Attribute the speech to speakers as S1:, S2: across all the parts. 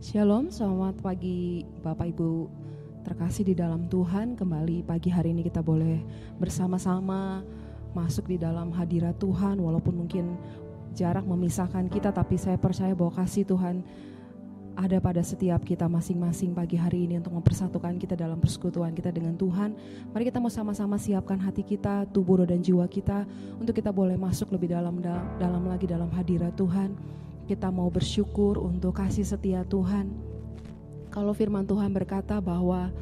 S1: Shalom, selamat pagi Bapak Ibu terkasih di dalam Tuhan. Kembali pagi hari ini kita boleh bersama-sama masuk di dalam hadirat Tuhan. Walaupun mungkin jarak memisahkan kita, tapi saya percaya bahwa kasih Tuhan ada pada setiap kita masing-masing pagi hari ini untuk mempersatukan kita dalam persekutuan kita dengan Tuhan. Mari kita mau sama-sama siapkan hati kita, tubuh, roh dan jiwa kita untuk kita boleh masuk lebih dalam lagi dalam hadirat Tuhan. Kita mau bersyukur untuk kasih setia Tuhan. Kalau firman Tuhan berkata bahwa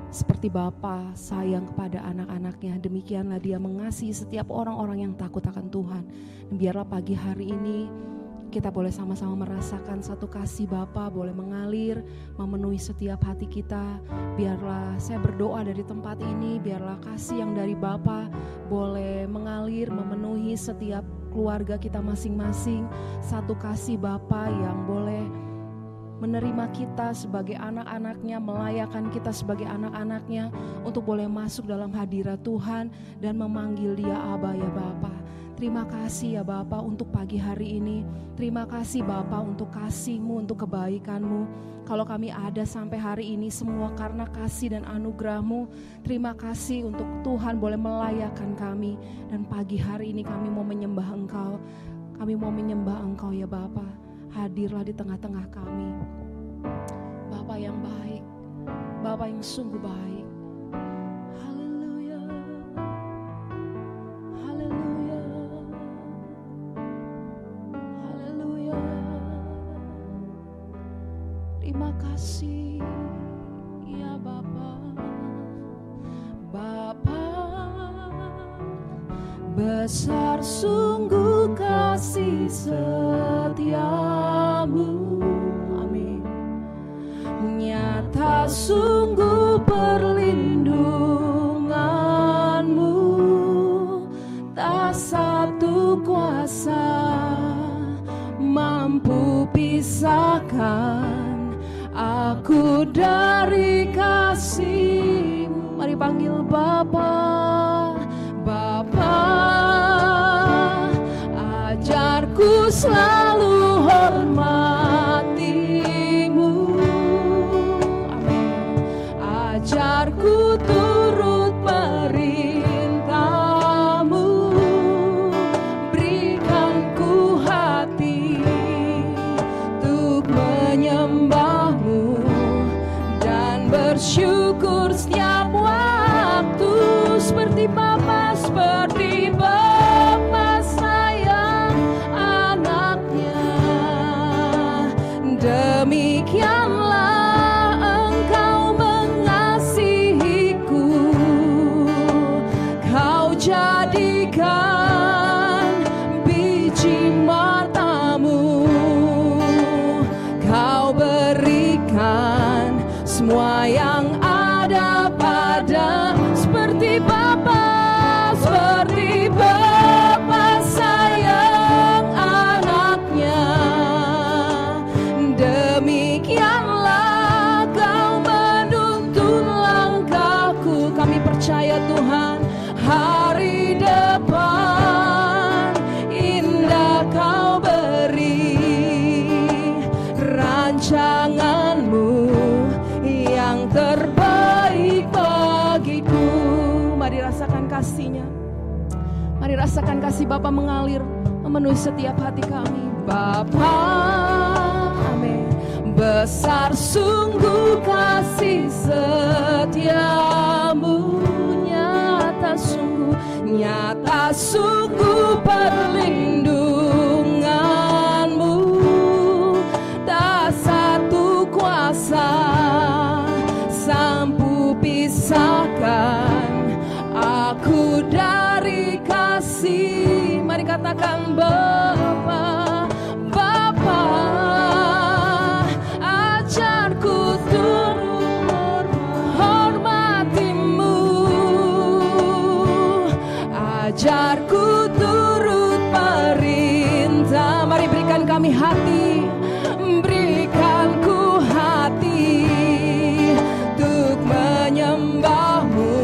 S1: seperti Bapa sayang kepada anak-anaknya, demikianlah Dia mengasihi setiap orang-orang yang takut akan Tuhan. Dan biarlah pagi hari ini kita boleh sama-sama merasakan satu kasih Bapa boleh mengalir, memenuhi setiap hati kita. Biarlah saya berdoa dari tempat ini, biarlah kasih yang dari Bapa boleh mengalir, memenuhi setiap keluarga kita masing-masing. Satu kasih Bapa yang boleh menerima kita sebagai anak-anaknya, melayakkan kita sebagai anak-anaknya untuk boleh masuk dalam hadirat Tuhan dan memanggil Dia Aba ya Bapa. Terima kasih ya Bapa untuk pagi hari ini. Terima kasih Bapa untuk kasih-Mu, untuk kebaikan-Mu. Kalau kami ada sampai hari ini semua karena kasih dan anugerah-Mu. Terima kasih untuk Tuhan boleh melayakkan kami. Dan pagi hari ini kami mau menyembah Engkau. Kami mau menyembah Engkau ya Bapa. Hadirlah di tengah-tengah kami. Bapa yang baik, Bapa yang sungguh baik. Terima kasih ya Bapa. Bapa, besar sungguh kasih setiamu. Amin. Nyata sungguh perlindunganmu. Tak satu kuasa mampu pisahkan aku dari kasih-Mu. Mari panggil Bapa. Bapa, ajarku selalu hormati-Mu. Amin. Ajarku turut perintah-Mu. Berikan ku hati untuk menyembah-Mu dan bersyukur setiap waktu. Seperti Bapa sayang anaknya, demikianlah Engkau mengasihiku. Kau jadikan biji matamu, Kau berikan semua yang ada pada. Seperti Bapa sayang anaknya, demikianlah Kau menuntun langkahku. Kami percaya Tuhan, hari depan indah Kau beri, rancangan-Mu yang terbaik bagiku. Mari rasakan kasih-Nya. Mari rasakan kasih Bapa mengalir, memenuhi setiap hati kami. Bapa, amin. Besar sungguh kasih setiamu, nyata sungguh perlindunganmu. Tak satu kuasa mampu pisahkan aku dari kasih. Mari katakan Bapa. Bapa, ajarku turut hormati-Mu. Ajarku turut perintah. Mari berikan kami hati, berikan ku hati untuk menyembah-Mu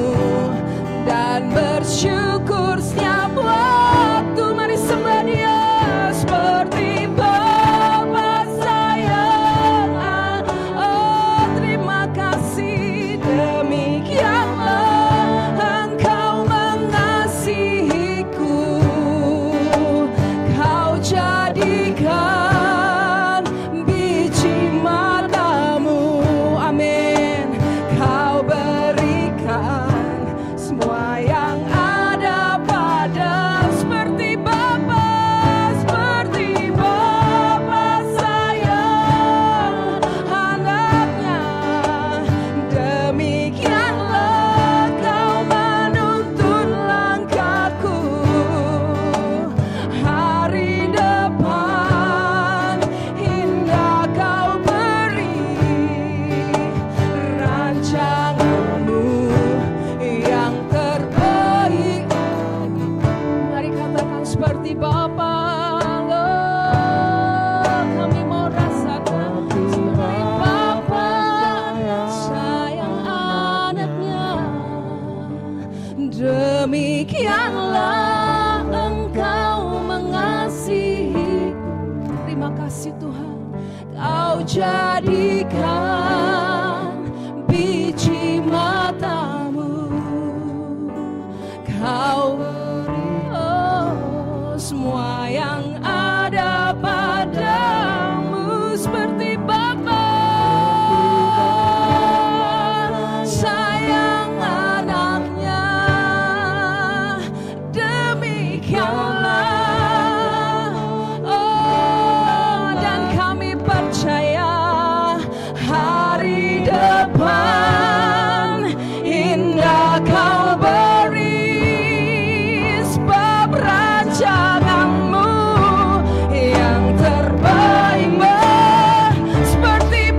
S1: dan bersyukur setiap waktu. Mari sembah Dia seperti Bapa sayang Demikianlah Engkau mengasihi. Terima kasih Tuhan. Kau jadikan biji matamu, Kau semua yang ada padamu seperti Bapa sayang anaknya. Demikianlah dan kami percaya hari depan indah Kau beri, sebab rancanganmu yang terbaik. Seperti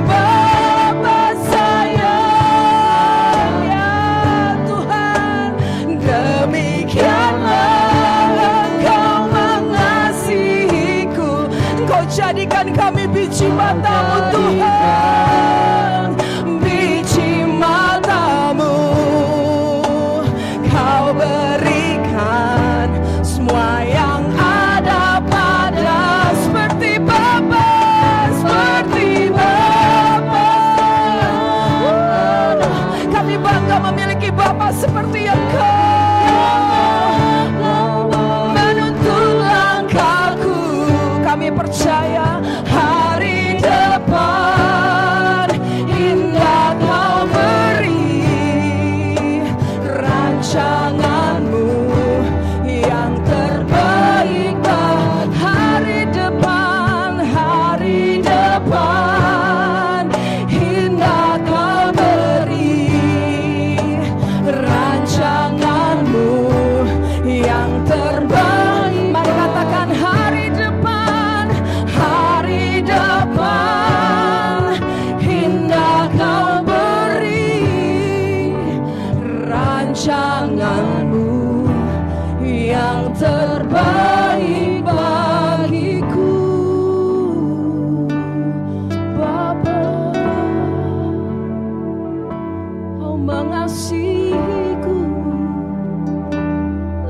S1: Bapa sayang ya Tuhan. Demikianlah Engkau mengasihiku. Engkau jadikan kami biji matamu Tuhan, biji matamu Kau berikan semua yang ada pada, seperti Bapa kami bangga memiliki Bapa seperti Engkau menuntun langkahku. Kami percaya hari depan indah Kau beri, rancanganmu yang terbaik. Hari depan indah Kau beri, rancanganmu yang terbaik. Mari katakan hari depan indah Kau beri, rancanganmu yang terbaik bagiku. Bapa, Kau mengasihiku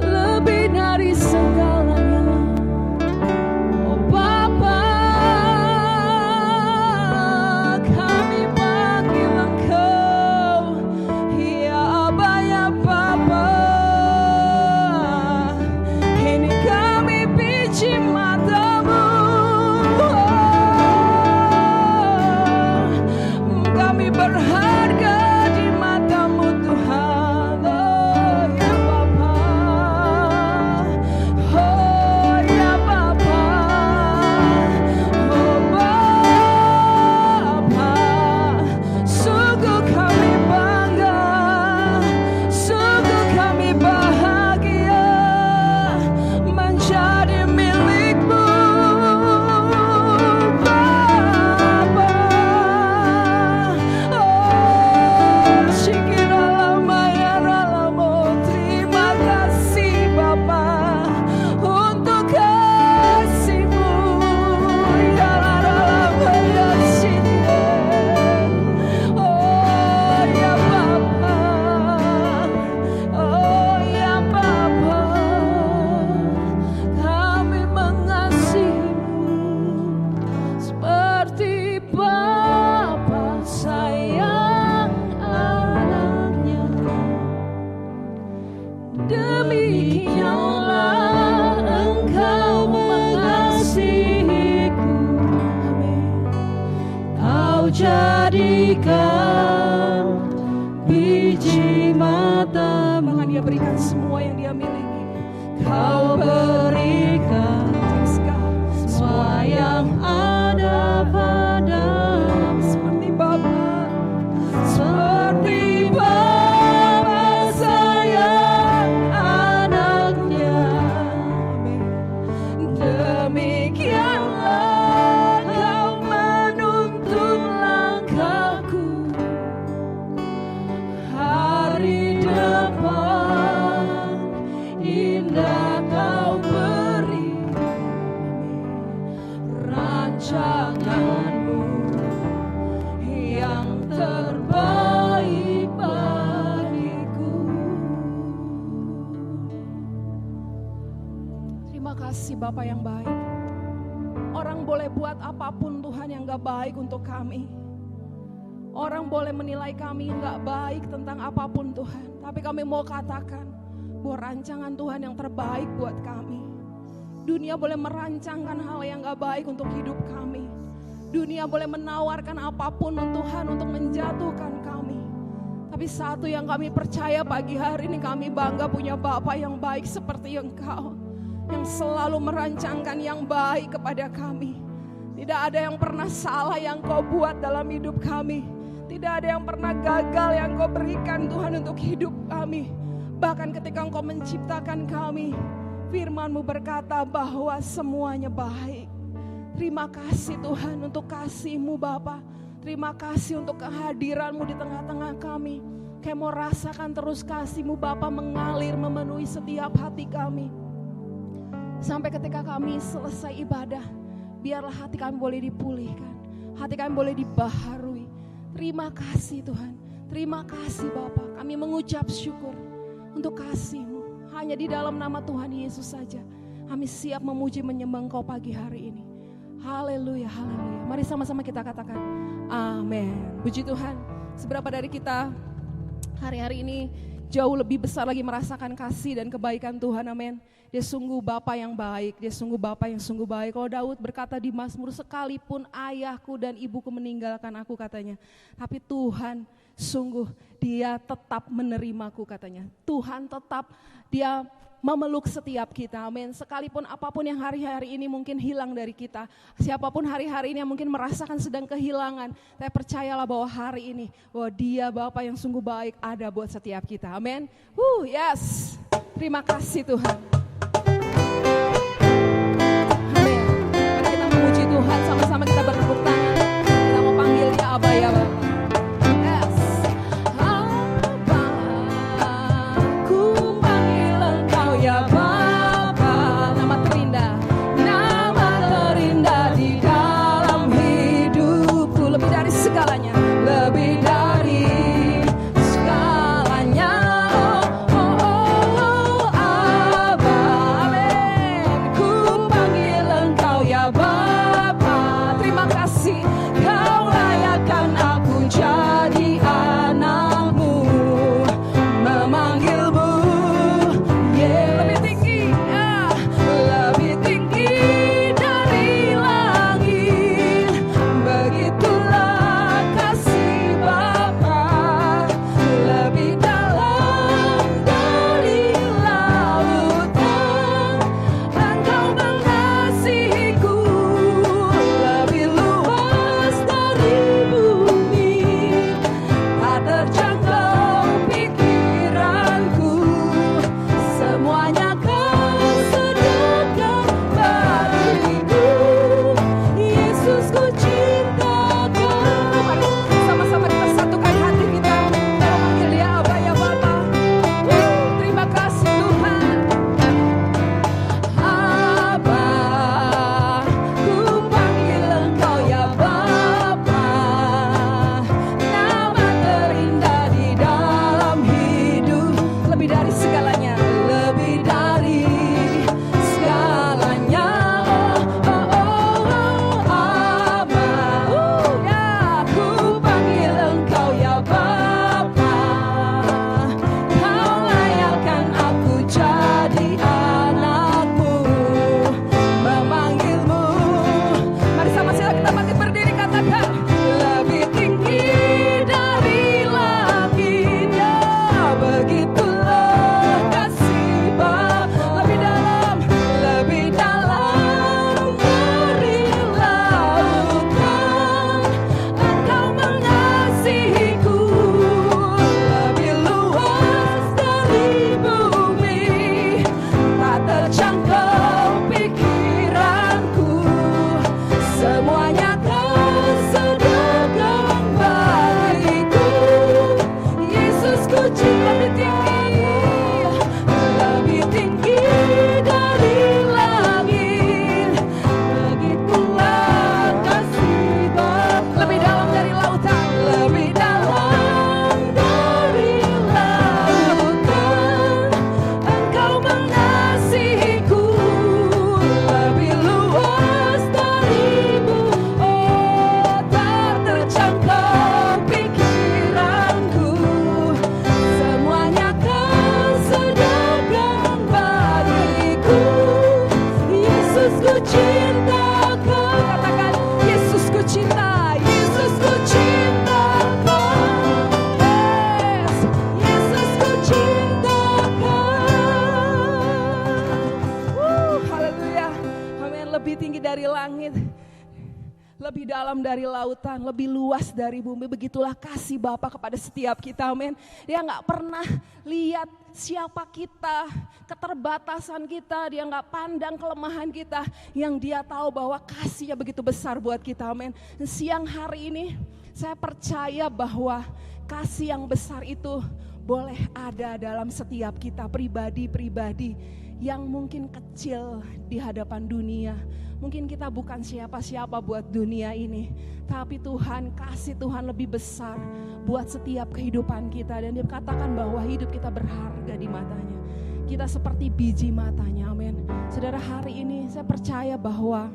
S1: lebih dari segalanya. Oh Bapa, kami panggil Engkau ya Aba ya Bapa. Ini kami biji matamu, kami berharga di matamu Tuhan. Oh ya Bapa, oh ya Bapa, oh Bapa, sungguh kami bangga, sungguh kami bahagia menjadi milik-Mu Bapa. Oh Shikiralamayaralamo, terima kasih Bapa untuk kasih-Mu. Yararalamayasine. Oh ya Bapa, oh ya Bapa, kami mengasihi-Mu seperti Bapa sayang anaknya. Demikianlah Engkau mengasihiku. Amin. Kau jadikan biji mata, bahkan Dia berikan semua yang Dia miliki. Kau berikan semua yang ada padamu, seperti Bapa sayang anaknya. Demikianlah Kau menuntun langkahku. Hari depan indah Kau kasih Bapa yang baik. Orang boleh buat apapun Tuhan yang gak baik untuk kami. Orang boleh menilai kami gak baik tentang apapun Tuhan. Tapi kami mau katakan bahwa rancangan Tuhan yang terbaik buat kami. Dunia boleh merancangkan hal yang gak baik untuk hidup kami. Dunia boleh menawarkan apapun Tuhan untuk menjatuhkan kami. Tapi satu yang kami percaya pagi hari ini, kami bangga punya Bapa yang baik seperti Engkau, yang selalu merancangkan yang baik kepada kami. Tidak ada yang pernah salah yang Kau buat dalam hidup kami. Tidak ada yang pernah gagal yang Kau berikan Tuhan untuk hidup kami. Bahkan ketika Engkau menciptakan kami, firman-Mu berkata bahwa semuanya baik. Terima kasih Tuhan untuk kasih-Mu Bapa. Terima kasih untuk kehadiran-Mu di tengah-tengah kami. Kami mau rasakan terus kasih-Mu Bapa mengalir memenuhi setiap hati kami. Sampai ketika kami selesai ibadah, biarlah hati kami boleh dipulihkan. Hati kami boleh dibaharui. Terima kasih Tuhan. Terima kasih Bapa. Kami mengucap syukur untuk kasih-Mu. Hanya di dalam nama Tuhan Yesus saja kami siap memuji menyembah Engkau pagi hari ini. Haleluya, haleluya. Mari sama-sama kita katakan amin. Puji Tuhan. Seberapa dari kita hari-hari ini jauh lebih besar lagi merasakan kasih dan kebaikan Tuhan, amin. Dia sungguh Bapa yang baik, dia sungguh Bapa yang sungguh baik. Kalau Daud berkata di Mazmur, sekalipun ayahku dan ibuku meninggalkan aku katanya, tapi Tuhan sungguh dia tetap menerimaku katanya. Tuhan tetap dia memeluk setiap kita, amin. Sekalipun apapun yang hari-hari ini mungkin hilang dari kita, siapapun hari-hari ini yang mungkin merasakan sedang kehilangan, saya percayalah bahwa hari ini, bahwa dia Bapa yang sungguh baik ada buat setiap kita, amin. Yes, terima kasih Tuhan. Amin. Mari kita memuji Tuhan, sama-sama kita bertepuk tangan, kita mau panggil dia Aba ya Bapa. Ya Bapa, nama terindah di dalam hidupku, lebih dari segalanya, lebih dari segalanya. Oh, oh, oh, Aba. lebih dalam dari lautan, lebih luas dari bumi. Begitulah kasih Bapa kepada setiap kita, amin. Dia gak pernah lihat siapa kita, keterbatasan kita, dia gak pandang kelemahan kita. Yang dia tahu bahwa kasihnya begitu besar buat kita, amin. Siang hari ini saya percaya bahwa kasih yang besar itu boleh ada dalam setiap kita, pribadi-pribadi yang mungkin kecil di hadapan dunia. Mungkin kita bukan siapa-siapa buat dunia ini, tapi Tuhan, kasih Tuhan lebih besar buat setiap kehidupan kita. Dan dia katakan bahwa hidup kita berharga di matanya. Kita seperti biji matanya, amin. Saudara, hari ini saya percaya bahwa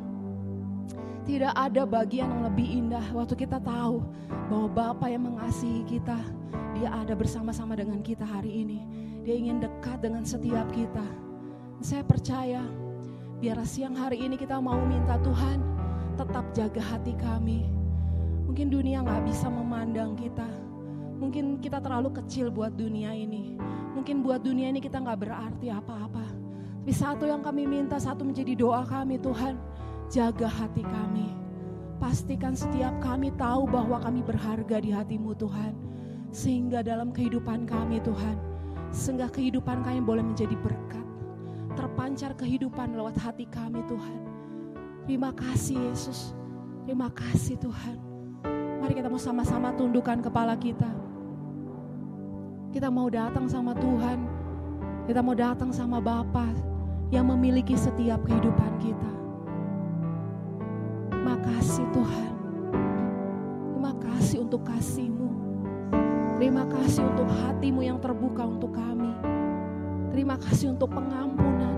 S1: tidak ada bagian yang lebih indah waktu kita tahu bahwa Bapa yang mengasihi kita, Dia ada bersama-sama dengan kita hari ini. Dia ingin dekat dengan setiap kita. Saya percaya, biar siang hari ini kita mau minta Tuhan tetap jaga hati kami. Mungkin dunia gak bisa memandang kita. Mungkin kita terlalu kecil buat dunia ini. Mungkin buat dunia ini kita gak berarti apa-apa. Tapi satu yang kami minta, satu menjadi doa kami, Tuhan, jaga hati kami. Pastikan setiap kami tahu bahwa kami berharga di hati-Mu, Tuhan. Sehingga dalam kehidupan kami, Tuhan, sehingga kehidupan kami boleh menjadi berkat. Terpancar kehidupan lewat hati kami, Tuhan. Terima kasih Yesus. Terima kasih Tuhan. Mari kita mau sama-sama tundukkan kepala kita. Kita mau datang sama Tuhan. Kita mau datang sama Bapa yang memiliki setiap kehidupan kita. Terima kasih Tuhan. Terima kasih untuk kasih-Mu. Terima kasih untuk hati-Mu yang terbuka untuk kami. Terima kasih untuk pengampunan.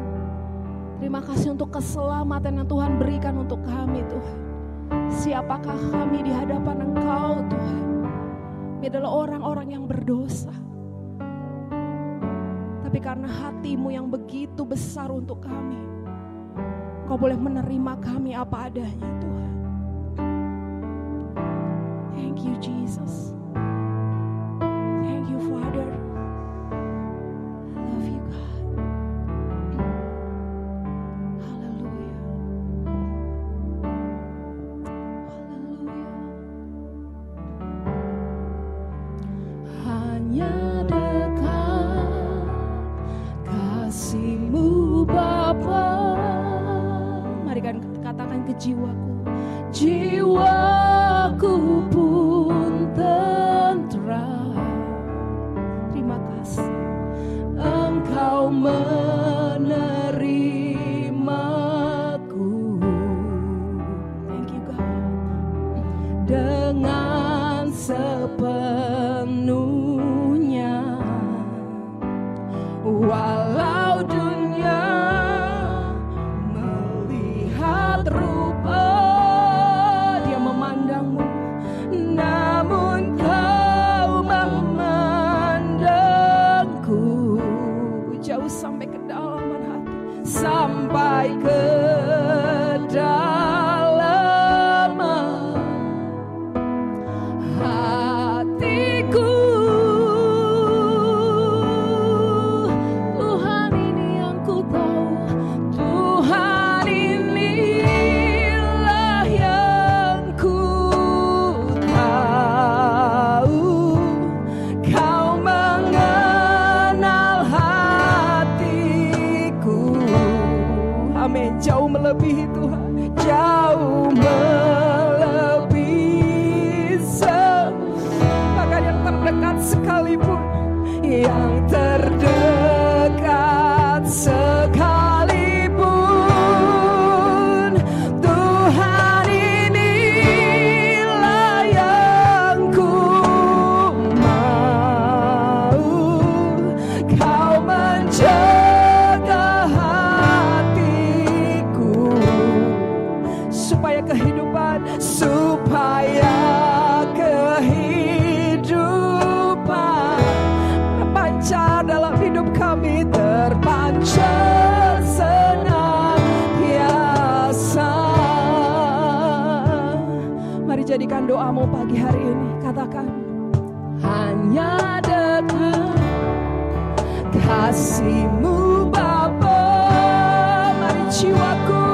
S1: Terima kasih untuk keselamatan yang Tuhan berikan untuk kami, Tuhan. Siapakah kami di hadapan Engkau, Tuhan? Kami adalah orang-orang yang berdosa. Tapi karena hati-Mu yang begitu besar untuk kami, Kau boleh menerima kami apa adanya, Tuhan. Thank you, Jesus. Thank you, Father. I love you, God. Haleluya. Haleluya. Hanya dekat kasih-Mu, Bapa. Mari kan katakan ke jiwaku. Jiwaku pun tentram. Terima kasih Engkau menerimaku. Thank you God. Dengan sepenuhnya. Walau dunia melihat rupa dia memandangmu, namun Kau memandangku jauh sampai ke dalaman hati, sampai ke dalaman hatiku. Tuhan ini yang ku tahu, Tuhan inilah yang ku tahu. Kau mengenal hatiku. Amin. Jauh melebihi Tuhan, jauh melebihi bahkan yang terdekat sekalipun, yang terdekat sekalipun. Tuhan inilah yang ku mau. Kau menjaga hatiku supaya kehidupan terpancar dalam hidup kami, terpancar senantiasa. Mari jadikan doamu pagi hari ini. Katakan, hanya dekat kasih-Mu, Bapa. Mari jiwaku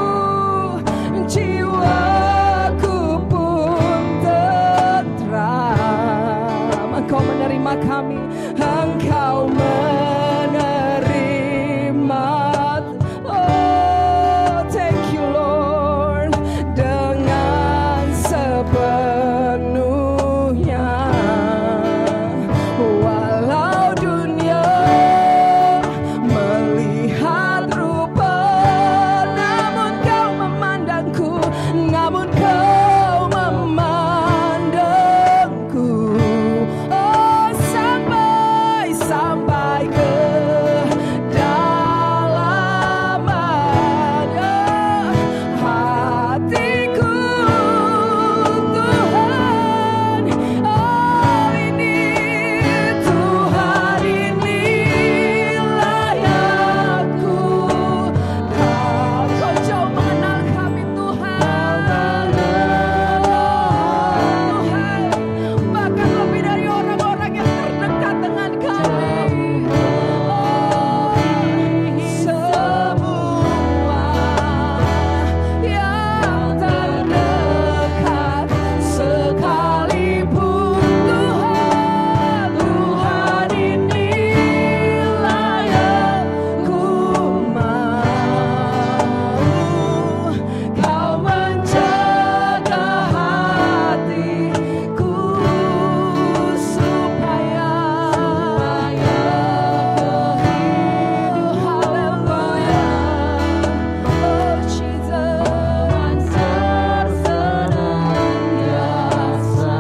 S1: menerima kami, Engkau menerima. Oh, thank you Lord, dengan sepenuhnya. Walau dunia melihat rupa, namun Kau memandangku, namun Kau memandangku. Oh, sampai ke dalaman hatiku, Tuhan. Oh, ini Tuhan, inilah aku. Kau jauh mengenal kami, Tuhan. Bahkan lebih dari orang-orang yang terdekat dengan kami. Oh, semua yang terdekat sekalipun, Tuhan, Tuhan, inilah yang ku mau. Kau menjaga hatiku supaya haleluya. Oh Jesus, tersenantiasa.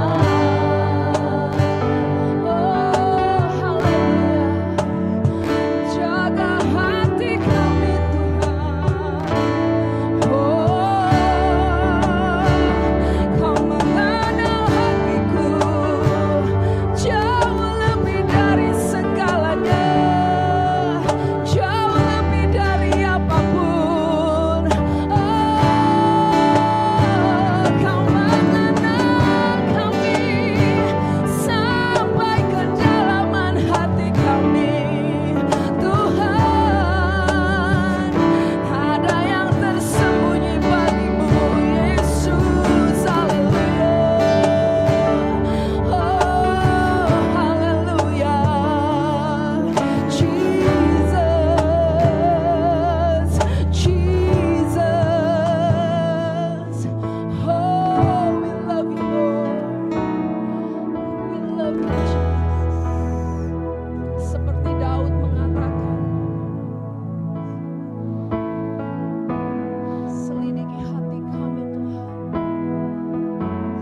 S1: Oh haleluya, jaga hati kami Tuhan. Oh, Kau mengenal hatiku jauh lebih dari segalanya, jauh lebih dari apapun. Oh, Kau mengenal kami sampai ke dalaman hati kami, Tuhan. Ada yang tersembunyi bagimu, Yesus, haleluya. Oh, haleluya. Jesus, Jesus. Oh, we love you, Lord. We love you, Jesus. Seperti Daud mengatakan, selidiki hati kami Tuhan.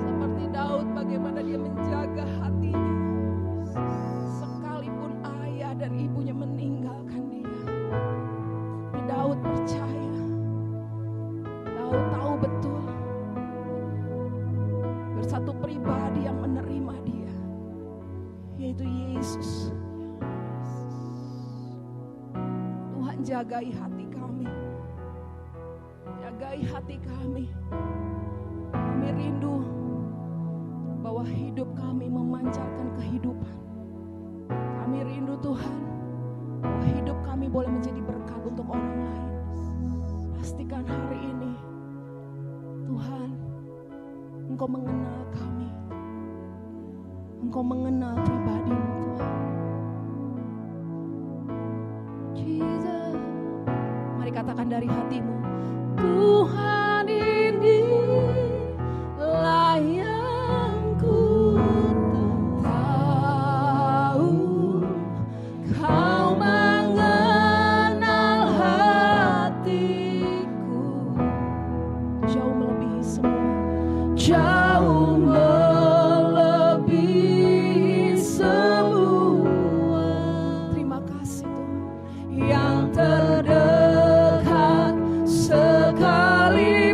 S1: Seperti Daud, bagaimana dia menjaga hatinya sekalipun ayah dan ibunya meninggalkan dia. Tapi Daud percaya, Daud tahu betul bersatu pribadi yang menerima dia, yaitu Yesus. Tuhan, jagai hati kami, jagai hati kami. Kami rindu bahwa hidup kami memancarkan kehidupan. Kami rindu Tuhan bahwa hidup kami boleh menjadi berkat untuk orang lain. Pastikan hari ini Tuhan, Engkau mengenal kami, Engkau mengenal pribadi-Mu Tuhan. Jesus, mari katakan dari hatimu, Tuhan, inilah yang ku tahu. Kau mengenal hatiku jauh melebihi semua, jauh melebihi semua. Terima kasih Tuhan yang terdekat sekali.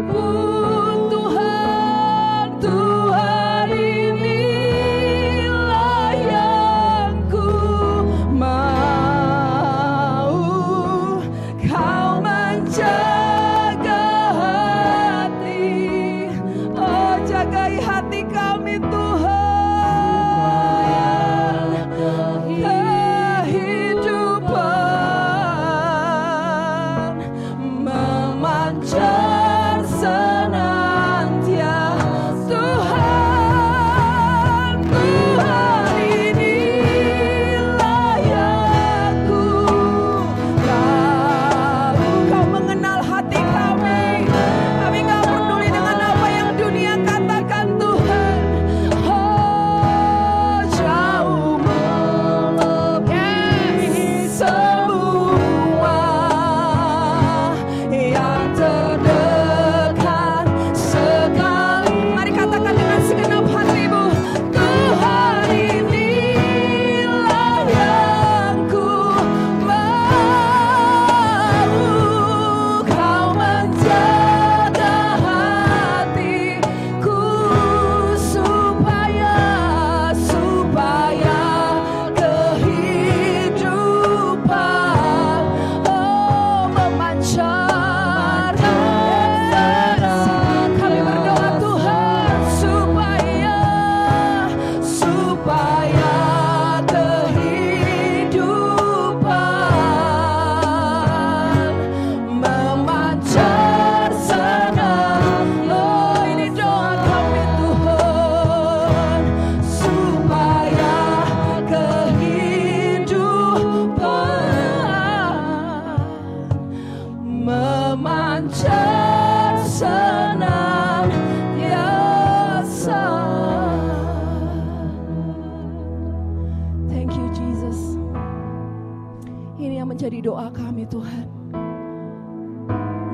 S1: yang menjadi doa kami Tuhan.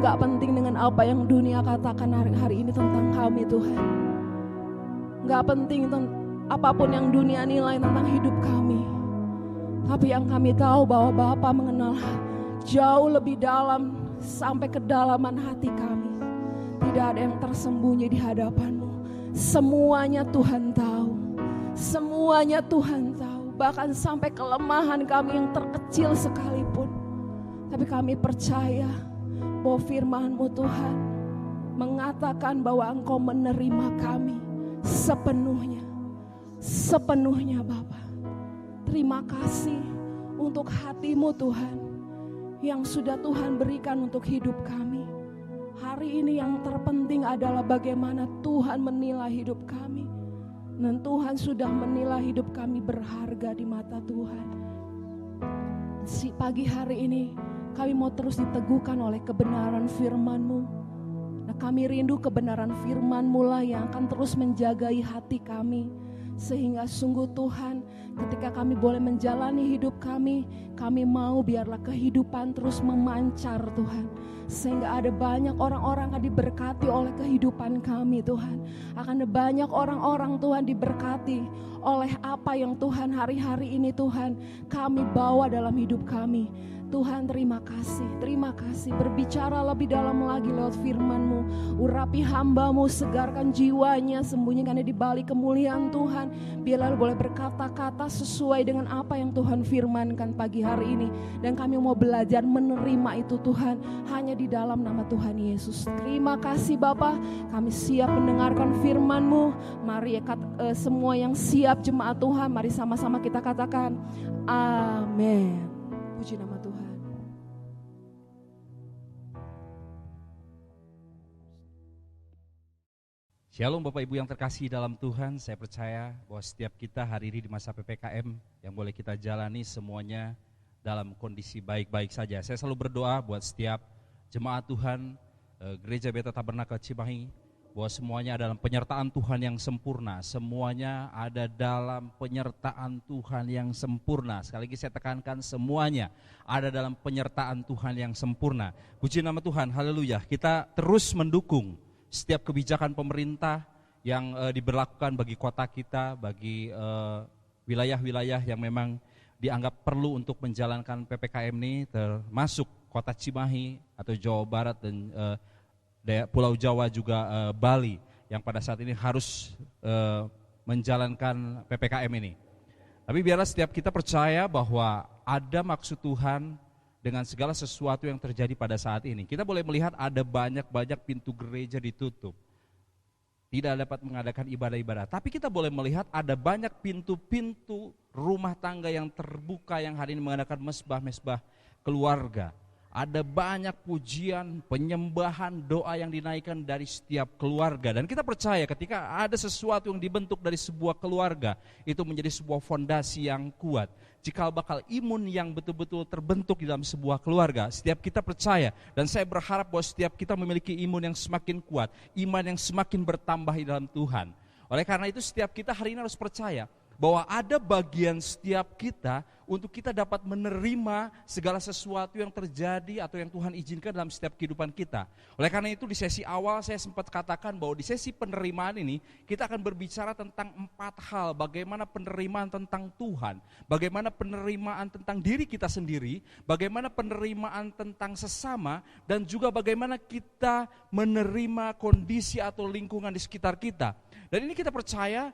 S1: Gak penting dengan apa yang dunia katakan hari ini tentang kami Tuhan. Gak penting apapun yang dunia nilai tentang hidup kami. Tapi yang kami tahu bahwa Bapa mengenal jauh lebih dalam sampai kedalaman hati kami. Tidak ada yang tersembunyi di hadapan-Mu. Semuanya Tuhan tahu. Semuanya Tuhan tahu. Bahkan sampai kelemahan kami yang terkecil sekalipun. Tapi kami percaya bahwa firman-Mu Tuhan mengatakan bahwa Engkau menerima kami sepenuhnya. Sepenuhnya Bapa. Terima kasih untuk hati-Mu Tuhan yang sudah Tuhan berikan untuk hidup kami. Hari ini yang terpenting adalah bagaimana Tuhan menilai hidup kami. Dan Tuhan sudah menilai hidup kami berharga di mata Tuhan. Pagi hari ini kami mau terus diteguhkan oleh kebenaran firman-Mu. Nah, kami rindu kebenaran firman-Mu lah yang akan terus menjagai hati kami. Sehingga sungguh Tuhan, ketika kami boleh menjalani hidup kami mau biarlah kehidupan terus memancar Tuhan. Sehingga ada banyak orang-orang yang diberkati oleh kehidupan kami Tuhan. Akan ada banyak orang-orang Tuhan diberkati oleh apa yang Tuhan hari-hari ini Tuhan kami bawa dalam hidup kami. Tuhan terima kasih, berbicara lebih dalam lagi lewat firman-Mu. Urapi hamba-Mu, segarkan jiwanya, sembunyikannya di balik kemuliaan Tuhan. Biarlah boleh berkata-kata sesuai dengan apa yang Tuhan firmankan pagi hari ini. Dan kami mau belajar menerima itu Tuhan, hanya di dalam nama Tuhan Yesus. Terima kasih Bapa, kami siap mendengarkan firman-Mu. Mari semua yang siap jemaat Tuhan, mari sama-sama kita katakan amin. Puji nama Tuhan.
S2: Shalom Bapak Ibu yang terkasih dalam Tuhan. Saya percaya bahwa setiap kita hari ini di masa PPKM yang boleh kita jalani semuanya dalam kondisi baik-baik saja. Saya selalu berdoa buat setiap jemaat Tuhan, Gereja Beta Tabernakel Cimahi, bahwa semuanya dalam penyertaan Tuhan yang sempurna. Semuanya ada dalam penyertaan Tuhan yang sempurna. Sekali lagi saya tekankan, semuanya ada dalam penyertaan Tuhan yang sempurna. Puji nama Tuhan, haleluya. Kita terus mendukung setiap kebijakan pemerintah yang diberlakukan bagi kota kita, bagi wilayah-wilayah yang memang dianggap perlu untuk menjalankan PPKM ini, termasuk kota Cimahi atau Jawa Barat dan Pulau Jawa juga Bali yang pada saat ini harus menjalankan PPKM ini. Tapi biarlah setiap kita percaya bahwa ada maksud Tuhan dengan segala sesuatu yang terjadi pada saat ini. Kita boleh melihat ada banyak pintu gereja ditutup, tidak dapat mengadakan ibadah-ibadah. Tapi kita boleh melihat ada banyak pintu-pintu rumah tangga yang terbuka yang hari ini mengadakan mesbah-mesbah keluarga. Ada banyak pujian, penyembahan, doa yang dinaikkan dari setiap keluarga. Dan kita percaya ketika ada sesuatu yang dibentuk dari sebuah keluarga, itu menjadi sebuah fondasi yang kuat. Cikal bakal imun yang betul-betul terbentuk di dalam sebuah keluarga, setiap kita percaya. Dan saya berharap bahwa setiap kita memiliki imun yang semakin kuat, iman yang semakin bertambah di dalam Tuhan. Oleh karena itu setiap kita hari ini harus percaya bahwa ada bagian setiap kita untuk kita dapat menerima segala sesuatu yang terjadi atau yang Tuhan izinkan dalam setiap kehidupan kita. Oleh karena itu di sesi awal saya sempat katakan bahwa di sesi penerimaan ini kita akan berbicara tentang 4 hal. Bagaimana penerimaan tentang Tuhan, bagaimana penerimaan tentang diri kita sendiri, bagaimana penerimaan tentang sesama, dan juga bagaimana kita menerima kondisi atau lingkungan di sekitar kita. Dan ini kita percaya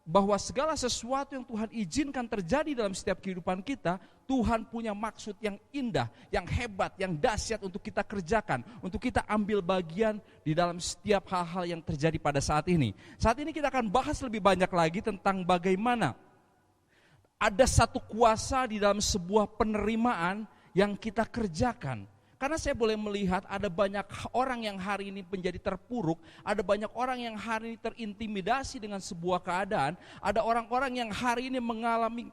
S2: bahwa segala sesuatu yang Tuhan izinkan terjadi dalam setiap kehidupan kita, Tuhan punya maksud yang indah, yang hebat, yang dahsyat untuk kita kerjakan, untuk kita ambil bagian di dalam setiap hal-hal yang terjadi pada saat ini. Saat ini kita akan bahas lebih banyak lagi tentang bagaimana ada satu kuasa di dalam sebuah penerimaan yang kita kerjakan. Karena saya boleh melihat ada banyak orang yang hari ini menjadi terpuruk, ada banyak orang yang hari ini terintimidasi dengan sebuah keadaan, ada orang-orang yang hari ini mengalami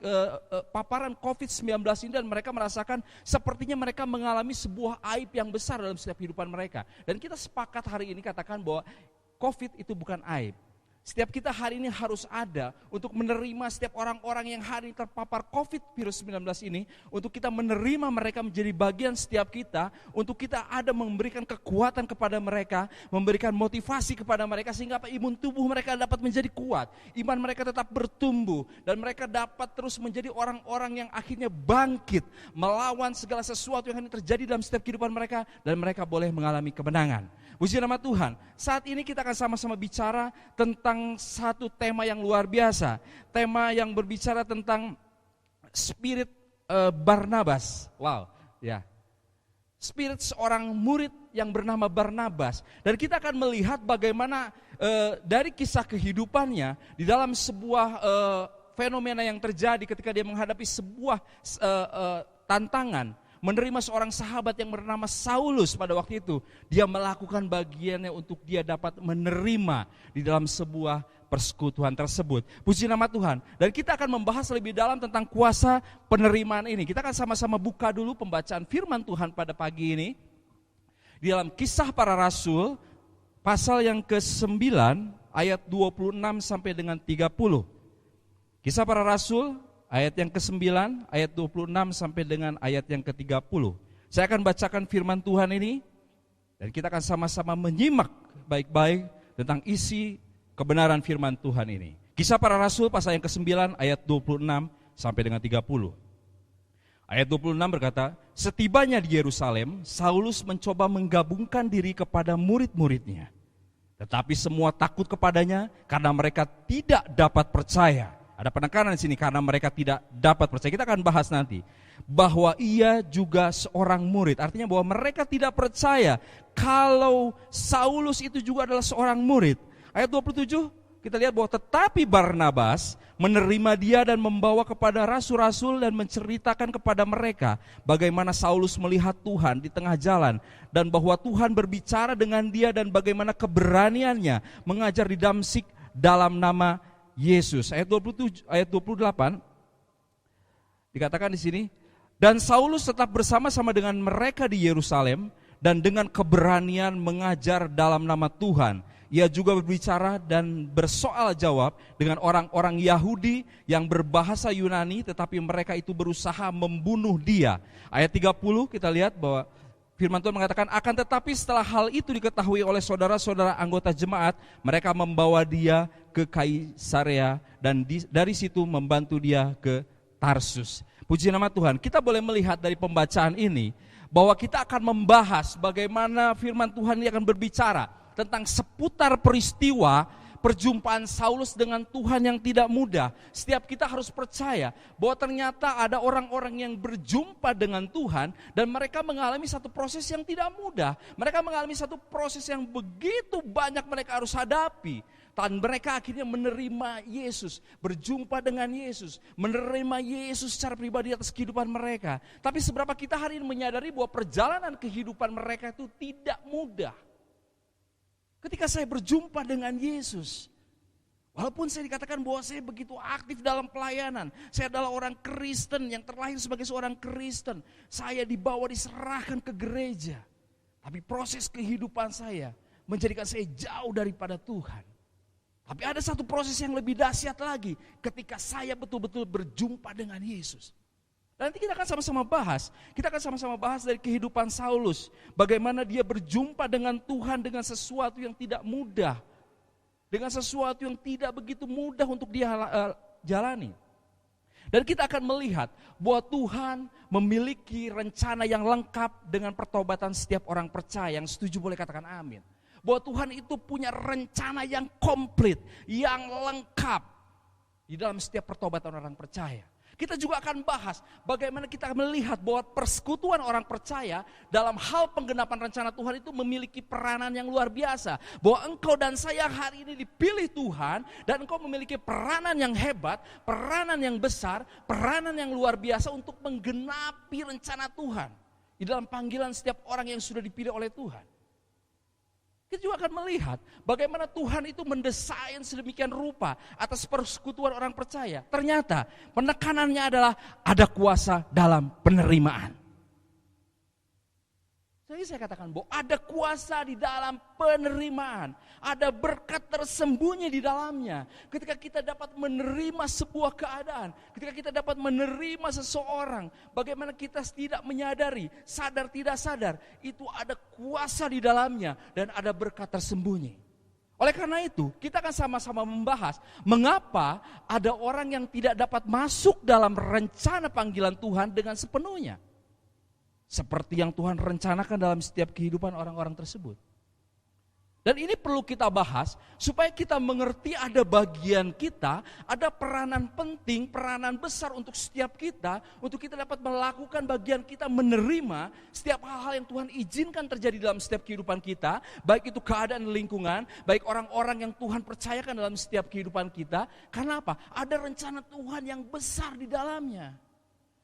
S2: paparan COVID-19 ini dan mereka merasakan sepertinya mereka mengalami sebuah aib yang besar dalam setiap kehidupan mereka. Dan kita sepakat hari ini katakan bahwa COVID itu bukan aib. Setiap kita hari ini harus ada untuk menerima setiap orang-orang yang hari ini terpapar COVID-19 ini, untuk kita menerima mereka menjadi bagian setiap kita, untuk kita ada memberikan kekuatan kepada mereka, memberikan motivasi kepada mereka sehingga imun tubuh mereka dapat menjadi kuat, iman mereka tetap bertumbuh, dan mereka dapat terus menjadi orang-orang yang akhirnya bangkit melawan segala sesuatu yang terjadi dalam setiap kehidupan mereka, dan mereka boleh mengalami kemenangan. Puji nama Tuhan. Saat ini kita akan sama-sama bicara tentang satu tema yang luar biasa. Tema yang berbicara tentang spirit Barnabas. Wow, ya. Spirit seorang murid yang bernama Barnabas. Dan kita akan melihat bagaimana dari kisah kehidupannya di dalam sebuah fenomena yang terjadi ketika dia menghadapi sebuah tantangan. Menerima seorang sahabat yang bernama Saulus pada waktu itu. Dia melakukan bagiannya untuk dia dapat menerima di dalam sebuah persekutuan tersebut. Puji nama Tuhan. Dan kita akan membahas lebih dalam tentang kuasa penerimaan ini. Kita akan sama-sama buka dulu pembacaan firman Tuhan pada pagi ini. Di dalam Kisah Para Rasul, pasal yang ke-9, ayat 26 sampai dengan 30. Kisah Para Rasul, ayat yang ke-9, ayat 26 sampai dengan ayat yang ke-30. Saya akan bacakan firman Tuhan ini, dan kita akan sama-sama menyimak baik-baik tentang isi kebenaran firman Tuhan ini. Kisah Para Rasul pasal yang ke-9, ayat 26 sampai dengan 30. Ayat 26 berkata, setibanya di Yerusalem, Saulus mencoba menggabungkan diri kepada murid-muridnya. Tetapi semua takut kepadanya karena mereka tidak dapat percaya. Ada penekanan di sini karena mereka tidak dapat percaya. Kita akan bahas nanti bahwa ia juga seorang murid. Artinya bahwa mereka tidak percaya kalau Saulus itu juga adalah seorang murid. Ayat 27 kita lihat bahwa tetapi Barnabas menerima dia dan membawa kepada rasul-rasul dan menceritakan kepada mereka bagaimana Saulus melihat Tuhan di tengah jalan dan bahwa Tuhan berbicara dengan dia dan bagaimana keberaniannya mengajar di Damsyik dalam nama Yesus. Ayat 27, ayat 28 dikatakan di sini, dan Saulus tetap bersama-sama dengan mereka di Yerusalem dan dengan keberanian mengajar dalam nama Tuhan. Ia juga berbicara dan bersoal jawab dengan orang-orang Yahudi yang berbahasa Yunani, tetapi mereka itu berusaha membunuh dia. Ayat 30 kita lihat bahwa firman Tuhan mengatakan, akan tetapi setelah hal itu diketahui oleh saudara-saudara anggota jemaat, mereka membawa dia ke Kaisarea dan dari situ membantu dia ke Tarsus. Puji nama Tuhan. Kita boleh melihat dari pembacaan ini bahwa kita akan membahas bagaimana firman Tuhan ini akan berbicara tentang seputar peristiwa perjumpaan Saulus dengan Tuhan yang tidak mudah. Setiap kita harus percaya bahwa ternyata ada orang-orang yang berjumpa dengan Tuhan dan mereka mengalami satu proses yang tidak mudah. Mereka mengalami satu proses yang begitu banyak mereka harus hadapi. Dan mereka akhirnya menerima Yesus, berjumpa dengan Yesus, menerima Yesus secara pribadi atas kehidupan mereka. Tapi seberapa kita hari ini menyadari bahwa perjalanan kehidupan mereka itu tidak mudah. Ketika saya berjumpa dengan Yesus, walaupun saya dikatakan bahwa saya begitu aktif dalam pelayanan, saya adalah orang Kristen yang terlahir sebagai seorang Kristen, saya dibawa diserahkan ke gereja, tapi proses kehidupan saya menjadikan saya jauh daripada Tuhan. Tapi ada satu proses yang lebih dahsyat lagi ketika saya betul-betul berjumpa dengan Yesus. Nanti kita akan sama-sama bahas. Kita akan sama-sama bahas dari kehidupan Saulus. Bagaimana dia berjumpa dengan Tuhan dengan sesuatu yang tidak mudah. Dengan sesuatu yang tidak begitu mudah untuk dia jalani. Dan kita akan melihat bahwa Tuhan memiliki rencana yang lengkap dengan pertobatan setiap orang percaya. Yang setuju boleh katakan amin. Bahwa Tuhan itu punya rencana yang komplit, yang lengkap di dalam setiap pertobatan orang percaya. Kita juga akan bahas bagaimana kita melihat bahwa persekutuan orang percaya dalam hal penggenapan rencana Tuhan itu memiliki peranan yang luar biasa. Bahwa engkau dan saya hari ini dipilih Tuhan dan engkau memiliki peranan yang hebat, peranan yang besar, peranan yang luar biasa untuk menggenapi rencana Tuhan di dalam panggilan setiap orang yang sudah dipilih oleh Tuhan. Kita juga akan melihat bagaimana Tuhan itu mendesain sedemikian rupa atas persekutuan orang percaya. Ternyata penekanannya adalah ada kuasa dalam penerimaan. Jadi saya katakan bahwa ada kuasa di dalam penerimaan, ada berkat tersembunyi di dalamnya. Ketika kita dapat menerima sebuah keadaan, ketika kita dapat menerima seseorang, bagaimana kita tidak menyadari, sadar tidak sadar, itu ada kuasa di dalamnya dan ada berkat tersembunyi. Oleh karena itu, kita akan sama-sama membahas mengapa ada orang yang tidak dapat masuk dalam rencana panggilan Tuhan dengan sepenuhnya. Seperti yang Tuhan rencanakan dalam setiap kehidupan orang-orang tersebut. Dan ini perlu kita bahas supaya kita mengerti ada bagian kita, ada peranan penting, peranan besar untuk setiap kita, untuk kita dapat melakukan bagian kita menerima setiap hal-hal yang Tuhan izinkan terjadi dalam setiap kehidupan kita, baik itu keadaan lingkungan, baik orang-orang yang Tuhan percayakan dalam setiap kehidupan kita. Karena apa? Ada rencana Tuhan yang besar di dalamnya.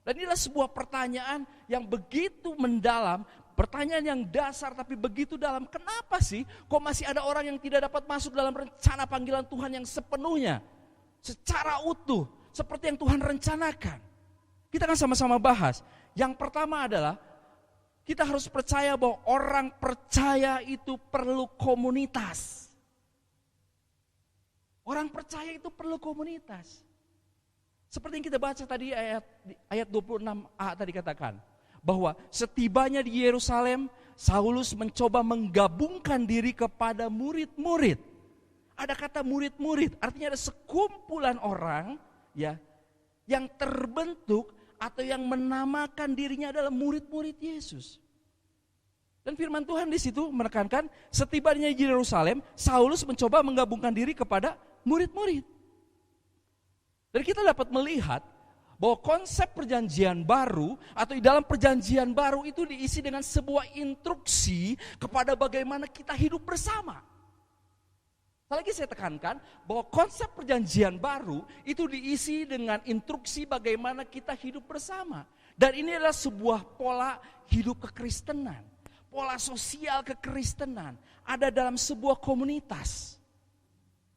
S2: Dan inilah sebuah pertanyaan yang begitu mendalam, pertanyaan yang dasar tapi begitu dalam. Kenapa sih kok masih ada orang yang tidak dapat masuk dalam rencana panggilan Tuhan yang sepenuhnya, secara utuh, seperti yang Tuhan rencanakan? Kita akan sama-sama bahas. Yang pertama adalah kita harus percaya bahwa orang percaya itu perlu komunitas. Orang percaya itu perlu komunitas. Seperti yang kita baca tadi ayat 26a tadi katakan, bahwa setibanya di Yerusalem, Saulus mencoba menggabungkan diri kepada murid-murid. Ada kata murid-murid, artinya ada sekumpulan orang ya yang terbentuk atau yang menamakan dirinya adalah murid-murid Yesus. Dan firman Tuhan di situ menekankan setibanya di Yerusalem, Saulus mencoba menggabungkan diri kepada murid-murid. Dan kita dapat melihat bahwa konsep perjanjian baru atau di dalam perjanjian baru itu diisi dengan sebuah instruksi kepada bagaimana kita hidup bersama. Lagi saya tekankan bahwa konsep perjanjian baru itu diisi dengan instruksi bagaimana kita hidup bersama. Dan ini adalah sebuah pola hidup kekristenan, pola sosial kekristenan, ada dalam sebuah komunitas.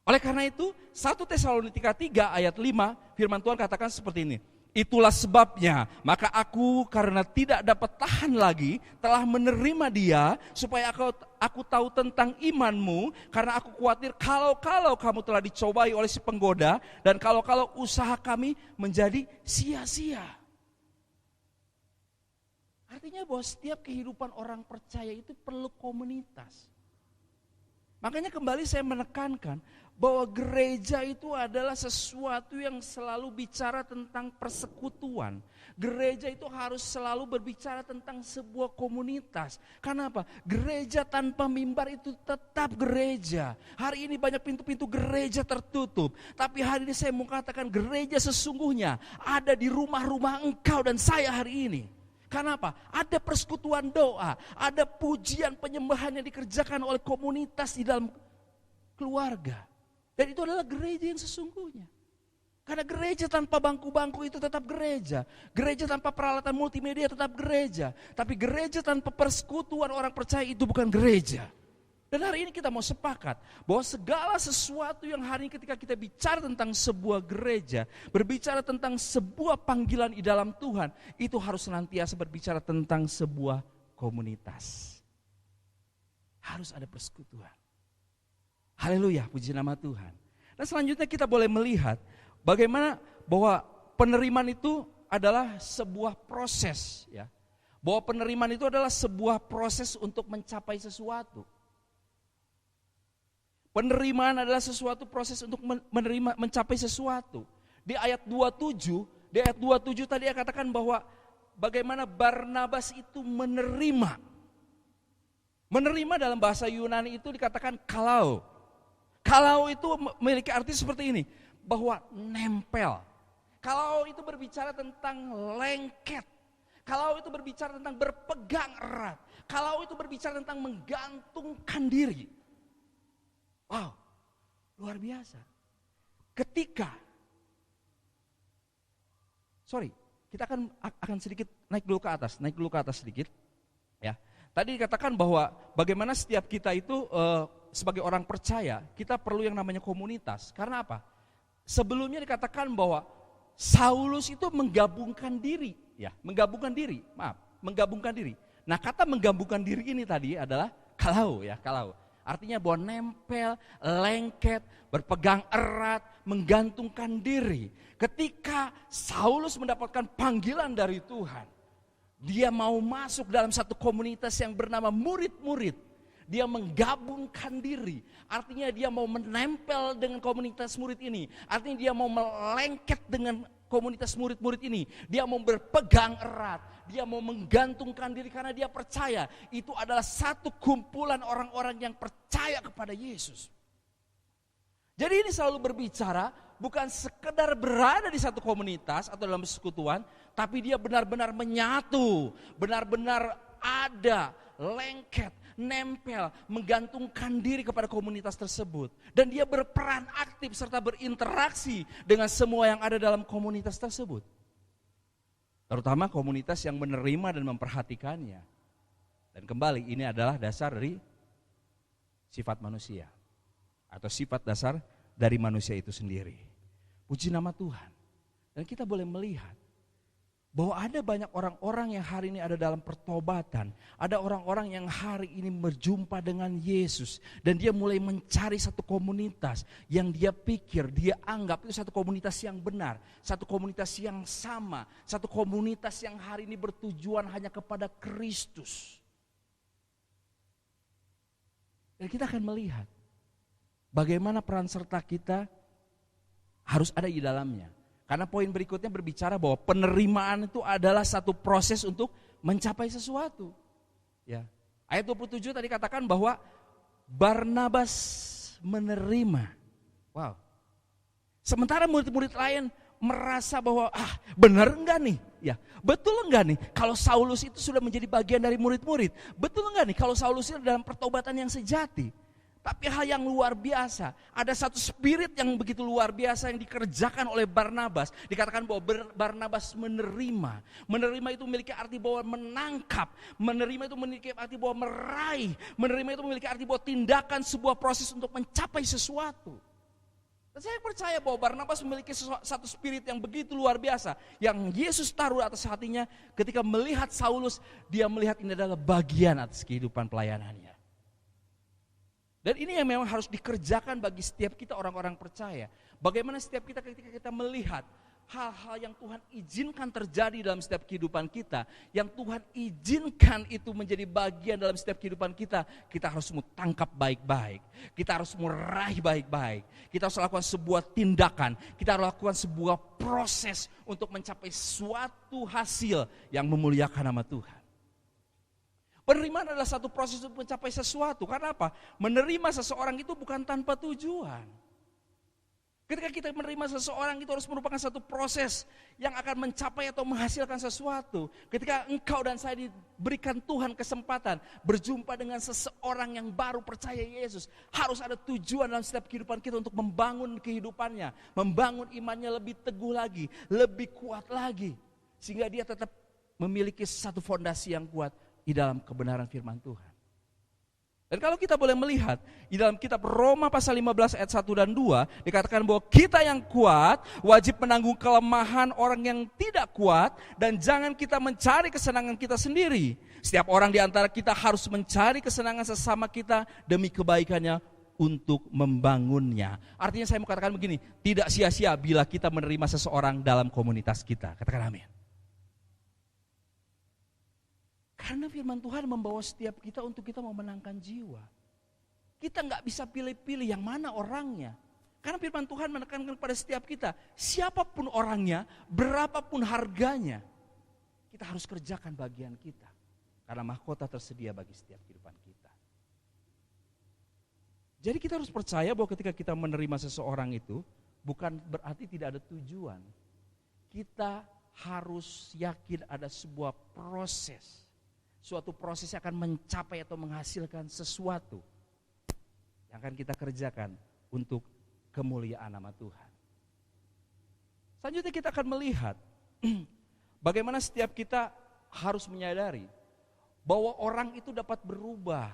S2: Oleh karena itu, 1 Tesalonika 3 ayat 5 firman Tuhan katakan seperti ini. Itulah sebabnya, maka aku karena tidak dapat tahan lagi telah menerima dia supaya aku tahu tentang imanmu, karena aku khawatir kalau kamu telah dicobai oleh si penggoda dan kalau usaha kami menjadi sia-sia. Artinya bahwa setiap kehidupan orang percaya itu perlu komunitas. Makanya kembali saya menekankan bahwa gereja itu adalah sesuatu yang selalu bicara tentang persekutuan. Gereja itu harus selalu berbicara tentang sebuah komunitas. Karena apa? Gereja tanpa mimbar itu tetap gereja. Hari ini banyak pintu-pintu gereja tertutup. Tapi hari ini saya mau katakan gereja sesungguhnya ada di rumah-rumah engkau dan saya hari ini. Karena apa? Ada persekutuan doa, ada pujian penyembahan yang dikerjakan oleh komunitas di dalam keluarga. Dan itu adalah gereja yang sesungguhnya. Karena gereja tanpa bangku-bangku itu tetap gereja. Gereja tanpa peralatan multimedia tetap gereja. Tapi gereja tanpa persekutuan orang percaya itu bukan gereja. Dan hari ini kita mau sepakat bahwa segala sesuatu yang hari ini ketika kita bicara tentang sebuah gereja, berbicara tentang sebuah panggilan di dalam Tuhan, itu harus senantiasa berbicara tentang sebuah komunitas. Harus ada persekutuan. Haleluya, puji nama Tuhan. Dan selanjutnya kita boleh melihat bagaimana bahwa penerimaan itu adalah sebuah proses, ya. Bahwa penerimaan itu adalah sebuah proses untuk mencapai sesuatu. Penerimaan adalah sesuatu proses untuk mencapai sesuatu. Di ayat 27 tadi dia katakan bahwa bagaimana Barnabas itu menerima. Menerima dalam bahasa Yunani itu dikatakan kalau. Kalau itu memiliki arti seperti ini, bahwa nempel. Kalau itu berbicara tentang lengket. Kalau itu berbicara tentang berpegang erat. Kalau itu berbicara tentang menggantungkan diri. Wow, luar biasa. Kita akan sedikit naik dulu ke atas sedikit. Ya, tadi dikatakan bahwa bagaimana setiap kita itu sebagai orang percaya kita perlu yang namanya komunitas. Karena apa? Sebelumnya dikatakan bahwa Saulus itu menggabungkan diri. Nah, kata menggabungkan diri ini tadi adalah kalau. Artinya bahwa nempel, lengket, berpegang erat, menggantungkan diri. Ketika Saulus mendapatkan panggilan dari Tuhan, dia mau masuk dalam satu komunitas yang bernama murid-murid. Dia menggabungkan diri, artinya dia mau menempel dengan komunitas murid ini. Artinya dia mau melengket dengan komunitas murid-murid ini. Dia mau berpegang erat, dia mau menggantungkan diri karena dia percaya itu adalah satu kumpulan orang-orang yang percaya kepada Yesus. Jadi ini selalu berbicara bukan sekedar berada di satu komunitas atau dalam persekutuan, tapi dia benar-benar menyatu, benar-benar ada, lengket, nempel, menggantungkan diri kepada komunitas tersebut. Dan dia berperan aktif serta berinteraksi dengan semua yang ada dalam komunitas tersebut. Terutama komunitas yang menerima dan memperhatikannya. Dan kembali ini adalah dasar dari sifat manusia. Atau sifat dasar dari manusia itu sendiri. Puji nama Tuhan. Dan kita boleh melihat bahwa ada banyak orang-orang yang hari ini ada dalam pertobatan. Ada orang-orang yang hari ini berjumpa dengan Yesus. Dan dia mulai mencari satu komunitas yang dia pikir, dia anggap itu satu komunitas yang benar. Satu komunitas yang sama. Satu komunitas yang hari ini bertujuan hanya kepada Kristus. Dan kita akan melihat bagaimana peran serta kita harus ada di dalamnya. Karena poin berikutnya berbicara bahwa penerimaan itu adalah satu proses untuk mencapai sesuatu. Ya. Ayat 27 tadi katakan bahwa Barnabas menerima. Wow. Sementara murid-murid lain merasa bahwa benar enggak nih? Ya, betul enggak nih kalau Saulus itu sudah menjadi bagian dari murid-murid? Betul enggak nih kalau Saulus itu dalam pertobatan yang sejati? Tapi hal yang luar biasa, ada satu spirit yang begitu luar biasa yang dikerjakan oleh Barnabas. Dikatakan bahwa Barnabas menerima. Menerima itu memiliki arti bahwa menangkap. Menerima itu memiliki arti bahwa meraih. Menerima itu memiliki arti bahwa tindakan sebuah proses untuk mencapai sesuatu. Dan saya percaya bahwa Barnabas memiliki satu spirit yang begitu luar biasa. Yang Yesus taruh atas hatinya ketika melihat Saulus, dia melihat ini adalah bagian atas kehidupan pelayanannya. Dan ini yang memang harus dikerjakan bagi setiap kita orang-orang percaya. Bagaimana setiap kita ketika kita melihat hal-hal yang Tuhan izinkan terjadi dalam setiap kehidupan kita. Yang Tuhan izinkan itu menjadi bagian dalam setiap kehidupan kita. Kita harus tangkap baik-baik. Kita harus meraih baik-baik. Kita harus lakukan sebuah tindakan. Kita harus lakukan sebuah proses untuk mencapai suatu hasil yang memuliakan nama Tuhan. Penerimaan adalah satu proses untuk mencapai sesuatu. Karena apa? Menerima seseorang itu bukan tanpa tujuan. Ketika kita menerima seseorang itu harus merupakan satu proses yang akan mencapai atau menghasilkan sesuatu. Ketika engkau dan saya diberikan Tuhan kesempatan berjumpa dengan seseorang yang baru percaya Yesus. Harus ada tujuan dalam setiap kehidupan kita untuk membangun kehidupannya. Membangun imannya lebih teguh lagi, lebih kuat lagi. Sehingga dia tetap memiliki satu fondasi yang kuat di dalam kebenaran firman Tuhan. Dan kalau kita boleh melihat di dalam kitab Roma pasal 15 ayat 1 dan 2 dikatakan bahwa kita yang kuat wajib menanggung kelemahan orang yang tidak kuat dan jangan kita mencari kesenangan kita sendiri. Setiap orang di antara kita harus mencari kesenangan sesama kita demi kebaikannya untuk membangunnya. Artinya saya mau katakan begini, tidak sia-sia bila kita menerima seseorang dalam komunitas kita. Katakan amin. Karena firman Tuhan membawa setiap kita untuk kita memenangkan jiwa. Kita nggak bisa pilih-pilih yang mana orangnya. Karena firman Tuhan menekankan kepada setiap kita, siapapun orangnya, berapapun harganya, kita harus kerjakan bagian kita. Karena mahkota tersedia bagi setiap kehidupan kita. Jadi kita harus percaya bahwa ketika kita menerima seseorang itu, bukan berarti tidak ada tujuan. Kita harus yakin ada sebuah proses. Suatu proses yang akan mencapai atau menghasilkan sesuatu yang akan kita kerjakan untuk kemuliaan nama Tuhan. Selanjutnya kita akan melihat bagaimana setiap kita harus menyadari bahwa orang itu dapat berubah.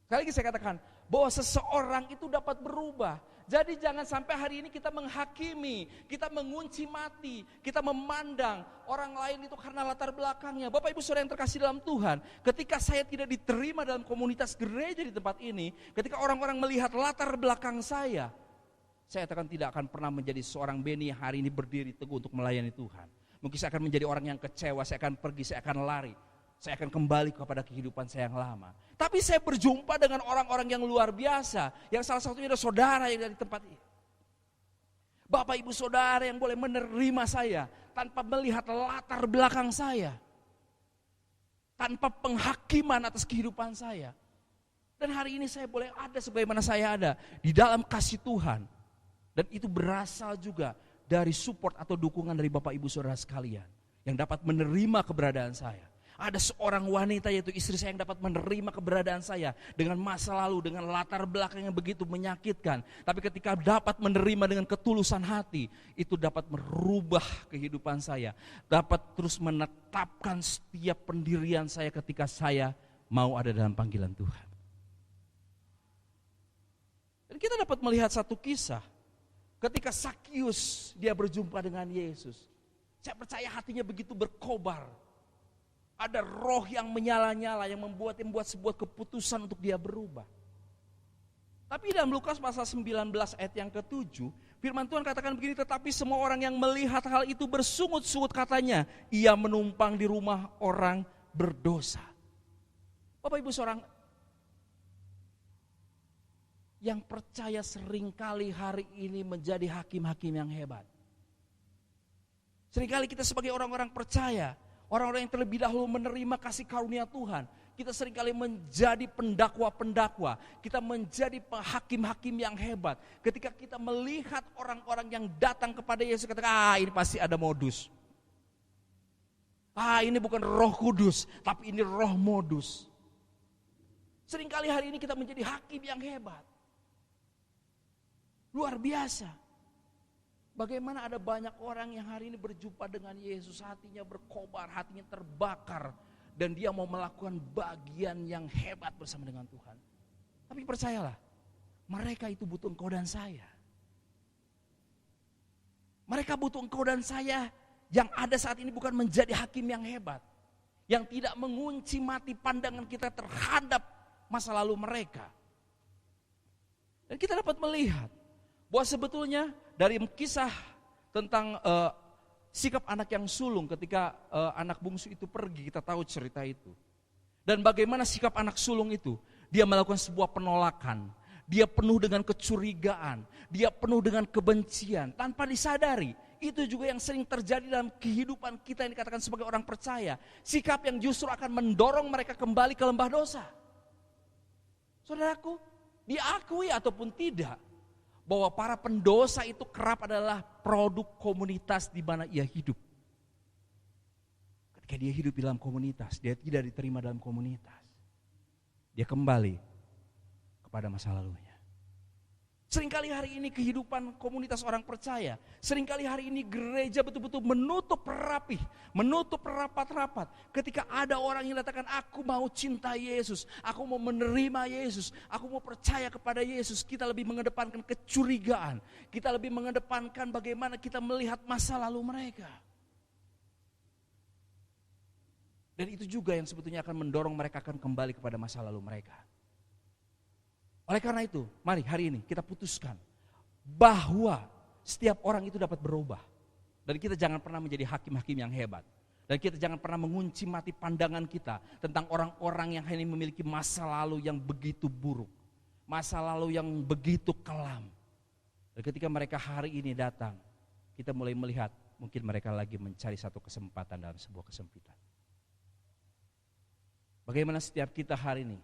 S2: Sekali lagi saya katakan bahwa seseorang itu dapat berubah. Jadi jangan sampai hari ini kita menghakimi, kita mengunci mati, kita memandang orang lain itu karena latar belakangnya. Bapak Ibu Saudara yang terkasih dalam Tuhan, ketika saya tidak diterima dalam komunitas gereja di tempat ini, ketika orang-orang melihat latar belakang saya katakan tidak akan pernah menjadi seorang Beni yang hari ini berdiri teguh untuk melayani Tuhan. Mungkin saya akan menjadi orang yang kecewa, saya akan pergi, saya akan lari. Saya akan kembali kepada kehidupan saya yang lama. Tapi saya berjumpa dengan orang-orang yang luar biasa. Yang salah satunya adalah saudara yang dari tempat ini. Bapak Ibu Saudara yang boleh menerima saya tanpa melihat latar belakang saya. Tanpa penghakiman atas kehidupan saya. Dan hari ini saya boleh ada sebagaimana saya ada. Di dalam kasih Tuhan. Dan itu berasal juga dari support atau dukungan dari Bapak Ibu Saudara sekalian. Yang dapat menerima keberadaan saya. Ada seorang wanita yaitu istri saya yang dapat menerima keberadaan saya dengan masa lalu, dengan latar belakang yang begitu menyakitkan. Tapi ketika dapat menerima dengan ketulusan hati, itu dapat merubah kehidupan saya. Dapat terus menetapkan setiap pendirian saya ketika saya mau ada dalam panggilan Tuhan. Dan kita dapat melihat satu kisah. Ketika Sakius dia berjumpa dengan Yesus. Saya percaya hatinya begitu berkobar. Ada roh yang menyala-nyala yang membuat sebuah keputusan untuk dia berubah. Tapi dalam Lukas pasal 19 ayat yang ke-7, firman Tuhan katakan begini, tetapi semua orang yang melihat hal itu bersungut-sungut katanya, ia menumpang di rumah orang berdosa. Bapak Ibu seorang yang percaya seringkali hari ini menjadi hakim-hakim yang hebat. Seringkali kita sebagai orang-orang percaya, orang-orang yang terlebih dahulu menerima kasih karunia Tuhan. Kita seringkali menjadi pendakwa-pendakwa. Kita menjadi hakim-hakim yang hebat. Ketika kita melihat orang-orang yang datang kepada Yesus, katakan, ini pasti ada modus. Ini bukan Roh Kudus, tapi ini roh modus. Seringkali hari ini kita menjadi hakim yang hebat. Luar biasa. Bagaimana ada banyak orang yang hari ini berjumpa dengan Yesus, hatinya berkobar, hatinya terbakar. Dan dia mau melakukan bagian yang hebat bersama dengan Tuhan. Tapi percayalah, mereka itu butuh engkau dan saya. Mereka butuh engkau dan saya yang ada saat ini bukan menjadi hakim yang hebat. Yang tidak mengunci mati pandangan kita terhadap masa lalu mereka. Dan kita dapat melihat bahwa sebetulnya dari kisah tentang sikap anak yang sulung ketika anak bungsu itu pergi, kita tahu cerita itu. Dan bagaimana sikap anak sulung itu, dia melakukan sebuah penolakan, dia penuh dengan kecurigaan, dia penuh dengan kebencian, tanpa disadari. Itu juga yang sering terjadi dalam kehidupan kita yang dikatakan sebagai orang percaya. Sikap yang justru akan mendorong mereka kembali ke lembah dosa. Saudaraku, diakui ataupun tidak, bahwa para pendosa itu kerap adalah produk komunitas di mana ia hidup. Ketika dia hidup di dalam komunitas, dia tidak diterima dalam komunitas. Dia kembali kepada masa lalunya. Seringkali hari ini kehidupan komunitas orang percaya, seringkali hari ini gereja betul-betul menutup rapih, menutup rapat-rapat. Ketika ada orang yang katakan, aku mau cinta Yesus, aku mau menerima Yesus, aku mau percaya kepada Yesus, kita lebih mengedepankan kecurigaan, kita lebih mengedepankan bagaimana kita melihat masa lalu mereka. Dan itu juga yang sebetulnya akan mendorong mereka akan kembali kepada masa lalu mereka. Oleh karena itu, mari hari ini kita putuskan bahwa setiap orang itu dapat berubah. Dan kita jangan pernah menjadi hakim-hakim yang hebat. Dan kita jangan pernah mengunci mati pandangan kita tentang orang-orang yang hanya memiliki masa lalu yang begitu buruk. Masa lalu yang begitu kelam. Dan ketika mereka hari ini datang, kita mulai melihat mungkin mereka lagi mencari satu kesempatan dalam sebuah kesempitan. Bagaimana setiap kita hari ini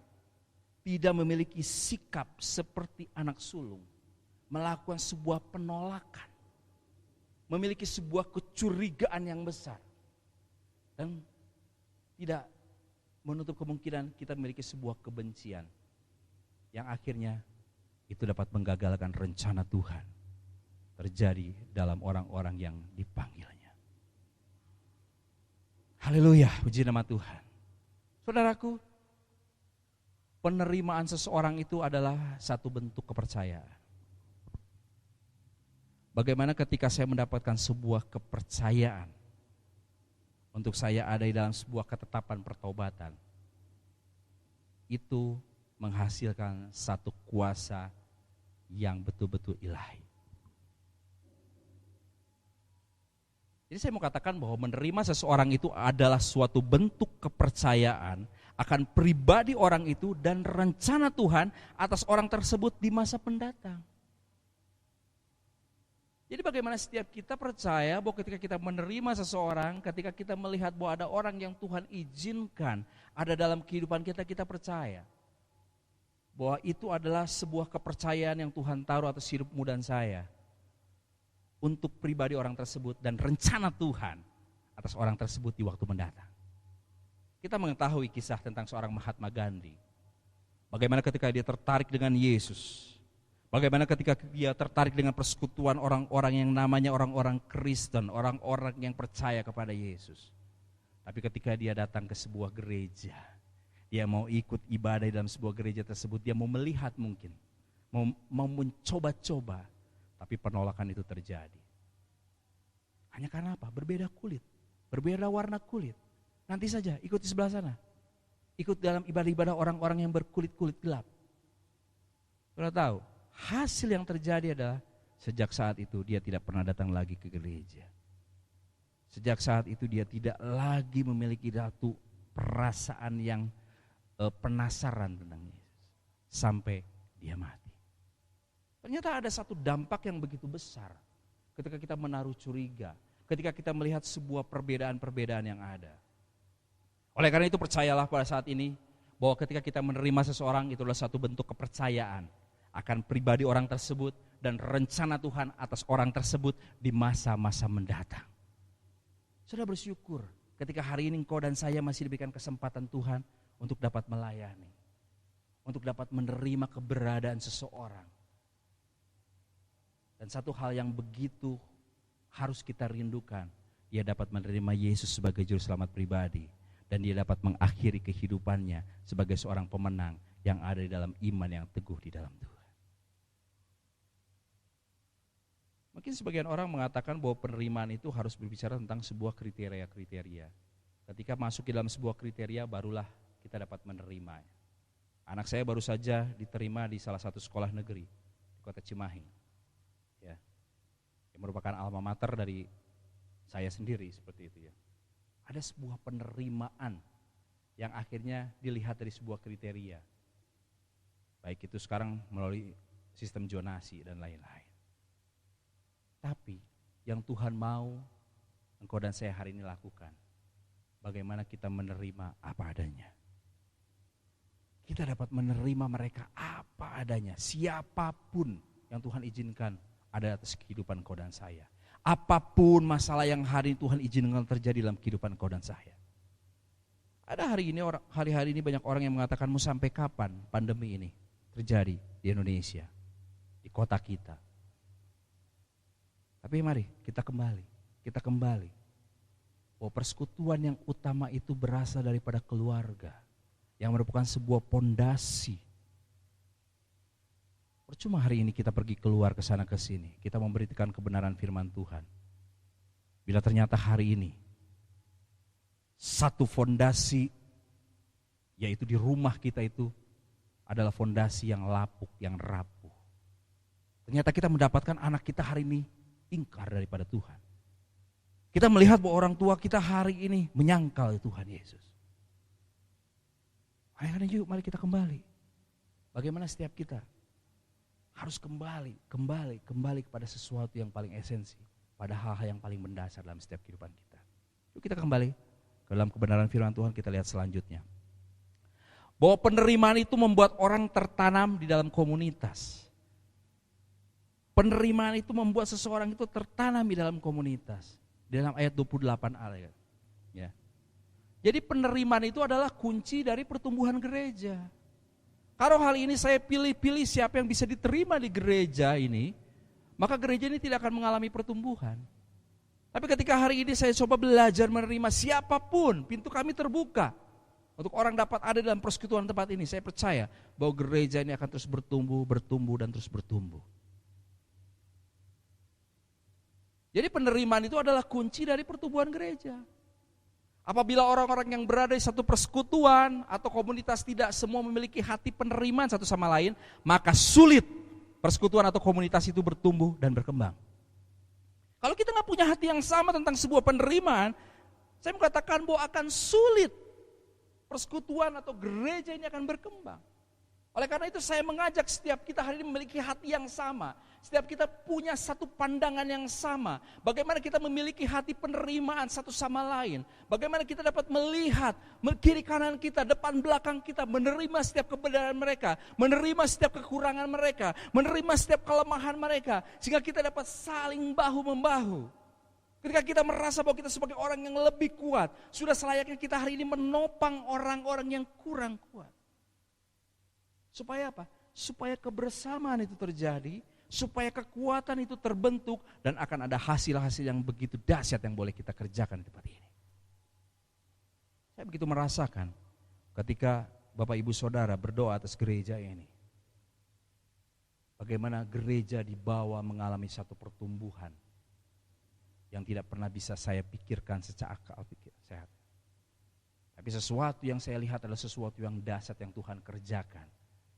S2: tidak memiliki sikap seperti anak sulung, melakukan sebuah penolakan, memiliki sebuah kecurigaan yang besar, dan tidak menutup kemungkinan kita memiliki sebuah kebencian yang akhirnya itu dapat menggagalkan rencana Tuhan terjadi dalam orang-orang yang dipanggilnya. Haleluya, puji nama Tuhan. Saudaraku, penerimaan seseorang itu adalah satu bentuk kepercayaan. Bagaimana ketika saya mendapatkan sebuah kepercayaan untuk saya ada di dalam sebuah ketetapan pertobatan, itu menghasilkan satu kuasa yang betul-betul ilahi. Jadi saya mau katakan bahwa menerima seseorang itu adalah suatu bentuk kepercayaan akan pribadi orang itu dan rencana Tuhan atas orang tersebut di masa mendatang. Jadi bagaimana setiap kita percaya bahwa ketika kita menerima seseorang, ketika kita melihat bahwa ada orang yang Tuhan izinkan ada dalam kehidupan kita, kita percaya bahwa itu adalah sebuah kepercayaan yang Tuhan taruh atas hidupmu dan saya untuk pribadi orang tersebut dan rencana Tuhan atas orang tersebut di waktu mendatang. Kita mengetahui kisah tentang seorang Mahatma Gandhi. Bagaimana ketika dia tertarik dengan Yesus. Bagaimana ketika dia tertarik dengan persekutuan orang-orang yang namanya orang-orang Kristen, orang-orang yang percaya kepada Yesus. Tapi ketika dia datang ke sebuah gereja, dia mau ikut ibadah dalam sebuah gereja tersebut, dia mau melihat mungkin, mau mencoba-coba, tapi penolakan itu terjadi. Hanya karena apa? Berbeda kulit, berbeda warna kulit. Nanti saja ikut di sebelah sana. Ikut dalam ibadah-ibadah orang-orang yang berkulit-kulit gelap. Sudah tahu, hasil yang terjadi adalah sejak saat itu dia tidak pernah datang lagi ke gereja. Sejak saat itu dia tidak lagi memiliki satu perasaan yang penasaran tentang Yesus. Sampai dia mati. Ternyata ada satu dampak yang begitu besar ketika kita menaruh curiga, ketika kita melihat sebuah perbedaan-perbedaan yang ada. Oleh karena itu percayalah pada saat ini bahwa ketika kita menerima seseorang itu adalah satu bentuk kepercayaan akan pribadi orang tersebut dan rencana Tuhan atas orang tersebut di masa-masa mendatang. Sudah bersyukur ketika hari ini engkau dan saya masih diberikan kesempatan Tuhan untuk dapat melayani, untuk dapat menerima keberadaan seseorang. Dan satu hal yang begitu harus kita rindukan, ia dapat menerima Yesus sebagai juru selamat pribadi. Dan dia dapat mengakhiri kehidupannya sebagai seorang pemenang yang ada di dalam iman yang teguh di dalam Tuhan. Mungkin sebagian orang mengatakan bahwa penerimaan itu harus berbicara tentang sebuah kriteria-kriteria. Ketika masuk di dalam sebuah kriteria barulah kita dapat menerima. Anak saya baru saja diterima di salah satu sekolah negeri di Kota Cimahi. Ya. Yang merupakan alma mater dari saya sendiri seperti itu ya. Ada sebuah penerimaan yang akhirnya dilihat dari sebuah kriteria. Baik itu sekarang melalui sistem zonasi dan lain-lain. Tapi yang Tuhan mau engkau dan saya hari ini lakukan, bagaimana kita menerima apa adanya. Kita dapat menerima mereka apa adanya, siapapun yang Tuhan izinkan ada atas kehidupan engkau dan saya. Apapun masalah yang hari ini Tuhan izinkan terjadi dalam kehidupan engkau dan saya. Ada hari-hari ini banyak orang yang mengatakan mau sampai kapan pandemi ini terjadi di Indonesia, di kota kita. Tapi mari kita kembali. Bahwa persekutuan yang utama itu berasal daripada keluarga yang merupakan sebuah pondasi. Percuma hari ini kita pergi keluar ke sana ke sini, kita memberitakan kebenaran firman Tuhan. Bila ternyata hari ini satu fondasi yaitu di rumah kita itu adalah fondasi yang lapuk, yang rapuh. Ternyata kita mendapatkan anak kita hari ini ingkar daripada Tuhan. Kita melihat bahwa orang tua kita hari ini menyangkal Tuhan Yesus. Ayo yuk mari kita kembali. Bagaimana setiap kita harus kembali kepada sesuatu yang paling esensi, pada hal-hal yang paling mendasar dalam setiap kehidupan kita. Yuk kita kembali ke dalam kebenaran firman Tuhan, kita lihat selanjutnya. Bahwa penerimaan itu membuat orang tertanam di dalam komunitas. Penerimaan itu membuat seseorang itu tertanam di dalam komunitas. Di dalam ayat 28a ya. Jadi penerimaan itu adalah kunci dari pertumbuhan gereja. Kalau hari ini saya pilih-pilih siapa yang bisa diterima di gereja ini, maka gereja ini tidak akan mengalami pertumbuhan. Tapi ketika hari ini saya coba belajar menerima siapapun, pintu kami terbuka untuk orang dapat ada dalam persekutuan tempat ini. Saya percaya bahwa gereja ini akan terus bertumbuh dan terus bertumbuh. Jadi penerimaan itu adalah kunci dari pertumbuhan gereja. Apabila orang-orang yang berada di satu persekutuan atau komunitas tidak semua memiliki hati penerimaan satu sama lain, maka sulit persekutuan atau komunitas itu bertumbuh dan berkembang. Kalau kita nggak punya hati yang sama tentang sebuah penerimaan, saya mengatakan bahwa akan sulit persekutuan atau gereja ini akan berkembang. Oleh karena itu saya mengajak setiap kita hari ini memiliki hati yang sama. Setiap kita punya satu pandangan yang sama. Bagaimana kita memiliki hati penerimaan satu sama lain. Bagaimana kita dapat melihat kiri kanan kita, depan belakang kita, menerima setiap kebenaran mereka, menerima setiap kekurangan mereka, menerima setiap kelemahan mereka. Sehingga kita dapat saling bahu-membahu. Ketika kita merasa bahwa kita sebagai orang yang lebih kuat, sudah selayaknya kita hari ini menopang orang-orang yang kurang kuat. Supaya apa? Supaya kebersamaan itu terjadi, supaya kekuatan itu terbentuk, dan akan ada hasil-hasil yang begitu dahsyat yang boleh kita kerjakan di tempat ini. Saya begitu merasakan ketika Bapak Ibu Saudara berdoa atas gereja ini. Bagaimana gereja dibawa mengalami satu pertumbuhan yang tidak pernah bisa saya pikirkan secara akal sehat. Tapi sesuatu yang saya lihat adalah sesuatu yang dahsyat yang Tuhan kerjakan.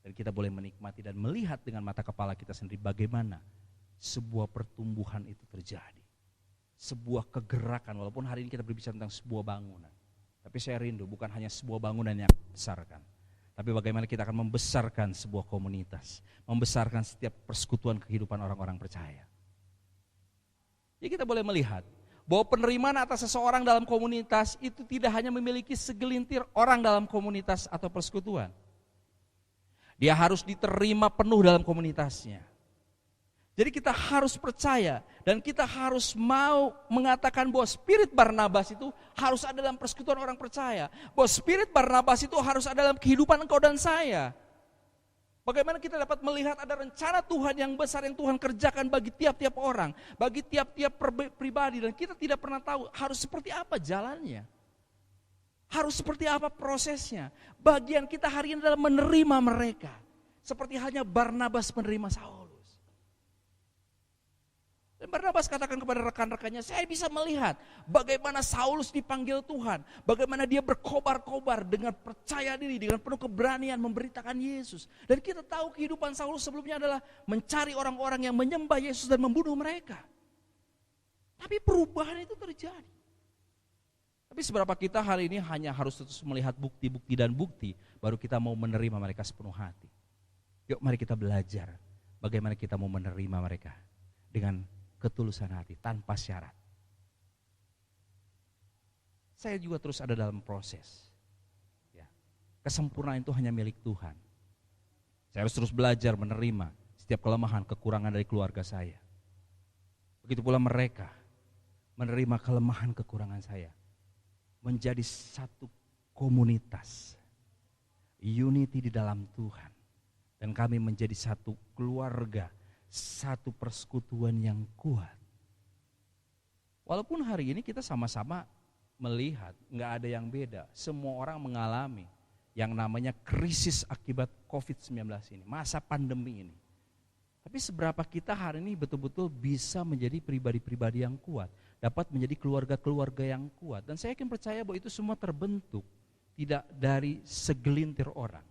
S2: Dan kita boleh menikmati dan melihat dengan mata kepala kita sendiri bagaimana sebuah pertumbuhan itu terjadi. Sebuah kegerakan, walaupun hari ini kita berbicara tentang sebuah bangunan. Tapi saya rindu bukan hanya sebuah bangunan yang membesarkan. Tapi bagaimana kita akan membesarkan sebuah komunitas. Membesarkan setiap persekutuan kehidupan orang-orang percaya. Jadi kita boleh melihat bahwa penerimaan atas seseorang dalam komunitas itu tidak hanya memiliki segelintir orang dalam komunitas atau persekutuan. Dia harus diterima penuh dalam komunitasnya. Jadi kita harus percaya dan kita harus mau mengatakan bahwa spirit Barnabas itu harus ada dalam persekutuan orang percaya. Bahwa spirit Barnabas itu harus ada dalam kehidupan engkau dan saya. Bagaimana kita dapat melihat ada rencana Tuhan yang besar yang Tuhan kerjakan bagi tiap-tiap orang, bagi tiap-tiap pribadi, dan kita tidak pernah tahu harus seperti apa jalannya. Harus seperti apa prosesnya. Bagian kita hari ini adalah menerima mereka. Seperti hanya Barnabas menerima Saulus. Dan Barnabas katakan kepada rekan-rekannya, saya bisa melihat bagaimana Saulus dipanggil Tuhan. Bagaimana dia berkobar-kobar dengan percaya diri, dengan penuh keberanian memberitakan Yesus. Dan kita tahu kehidupan Saulus sebelumnya adalah mencari orang-orang yang menyembah Yesus dan membunuh mereka. Tapi perubahan itu terjadi. Tapi seberapa kita hari ini hanya harus terus melihat bukti-bukti dan bukti, baru kita mau menerima mereka sepenuh hati. Yuk mari kita belajar bagaimana kita mau menerima mereka dengan ketulusan hati, tanpa syarat. Saya juga terus ada dalam proses. Ya. Kesempurnaan itu hanya milik Tuhan. Saya harus terus belajar menerima setiap kelemahan, kekurangan dari keluarga saya. Begitu pula mereka menerima kelemahan, kekurangan saya. Menjadi satu komunitas, unity di dalam Tuhan, dan kami menjadi satu keluarga, satu persekutuan yang kuat. Walaupun hari ini kita sama-sama melihat nggak ada yang beda, semua orang mengalami yang namanya krisis akibat COVID-19 ini, masa pandemi ini. Tapi seberapa kita hari ini betul-betul bisa menjadi pribadi-pribadi yang kuat, dapat menjadi keluarga-keluarga yang kuat. Dan saya yakin percaya bahwa itu semua terbentuk tidak dari segelintir orang,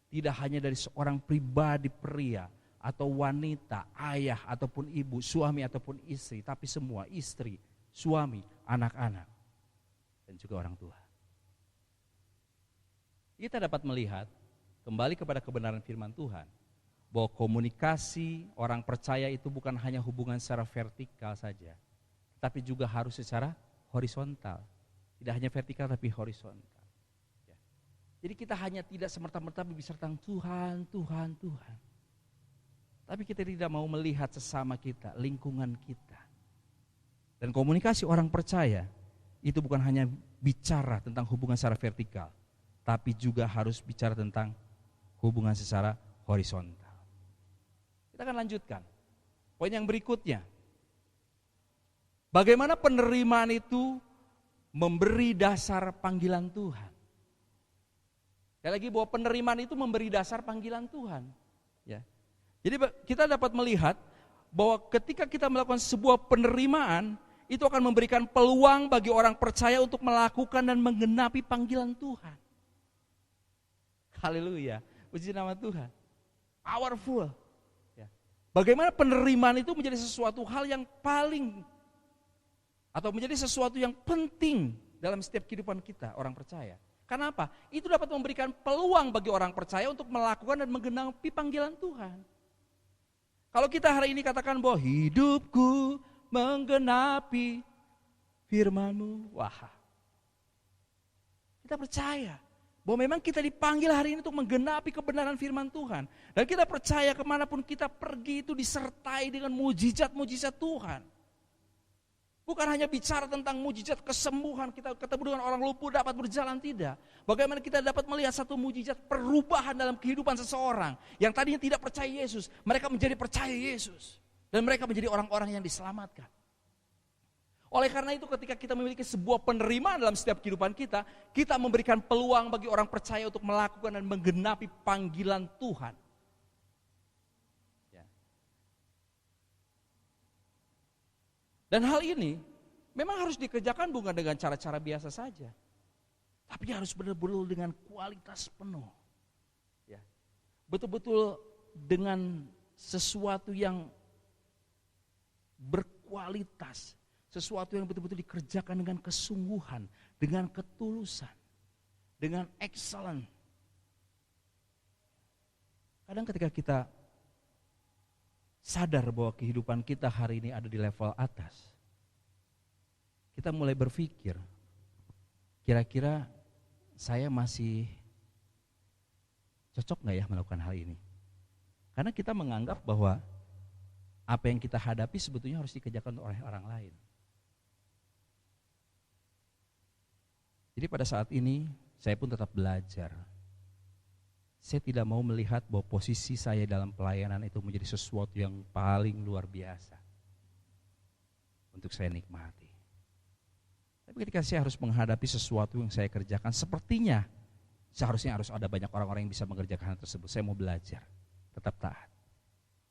S2: tidak hanya dari seorang pribadi pria atau wanita, ayah ataupun ibu, suami ataupun istri, tapi semua istri, suami, anak-anak, dan juga orang tua. Kita dapat melihat kembali kepada kebenaran firman Tuhan, bahwa komunikasi orang percaya itu bukan hanya hubungan secara vertikal saja, tapi juga harus secara horizontal. Tidak hanya vertikal tapi horizontal. Ya. Jadi kita hanya tidak semerta-merta berbicara tentang Tuhan, Tuhan, Tuhan. Tapi kita tidak mau melihat sesama kita, lingkungan kita. Dan komunikasi orang percaya itu bukan hanya bicara tentang hubungan secara vertikal, tapi juga harus bicara tentang hubungan secara horizontal. Kita akan lanjutkan. Poin yang berikutnya. Bagaimana penerimaan itu memberi dasar panggilan Tuhan. Sekali lagi bahwa penerimaan itu memberi dasar panggilan Tuhan. Ya. Jadi kita dapat melihat bahwa ketika kita melakukan sebuah penerimaan, itu akan memberikan peluang bagi orang percaya untuk melakukan dan menggenapi panggilan Tuhan. Haleluya, puji nama Tuhan. Powerful. Ya. Bagaimana penerimaan itu menjadi sesuatu hal yang paling atau menjadi sesuatu yang penting dalam setiap kehidupan kita orang percaya. Kenapa? Itu dapat memberikan peluang bagi orang percaya untuk melakukan dan menggenapi panggilan Tuhan. Kalau kita hari ini katakan bahwa hidupku menggenapi firman-Mu, wah, kita percaya bahwa memang kita dipanggil hari ini untuk menggenapi kebenaran firman Tuhan. Dan kita percaya kemanapun kita pergi itu disertai dengan mujizat-mujizat Tuhan. Bukan hanya bicara tentang mujizat kesembuhan, kita ketemu dengan orang lumpuh dapat berjalan, tidak. Bagaimana kita dapat melihat satu mujizat perubahan dalam kehidupan seseorang yang tadinya tidak percaya Yesus, mereka menjadi percaya Yesus. Dan mereka menjadi orang-orang yang diselamatkan. Oleh karena itu ketika kita memiliki sebuah penerimaan dalam setiap kehidupan kita, kita memberikan peluang bagi orang percaya untuk melakukan dan menggenapi panggilan Tuhan. Dan hal ini memang harus dikerjakan bukan dengan cara-cara biasa saja. Tapi harus benar-benar dengan kualitas penuh. Ya. Betul-betul dengan sesuatu yang berkualitas. Sesuatu yang betul-betul dikerjakan dengan kesungguhan, dengan ketulusan, dengan excellent. Kadang ketika kita sadar bahwa kehidupan kita hari ini ada di level atas, kita mulai berpikir, kira-kira saya masih cocok gak ya melakukan hal ini? Karena kita menganggap bahwa apa yang kita hadapi sebetulnya harus dikerjakan oleh orang lain. Jadi pada saat ini saya pun tetap belajar. Saya tidak mau melihat bahwa posisi saya dalam pelayanan itu menjadi sesuatu yang paling luar biasa untuk saya nikmati. Tapi ketika saya harus menghadapi sesuatu yang saya kerjakan, sepertinya seharusnya harus ada banyak orang-orang yang bisa mengerjakan hal tersebut. Saya mau belajar, tetap taat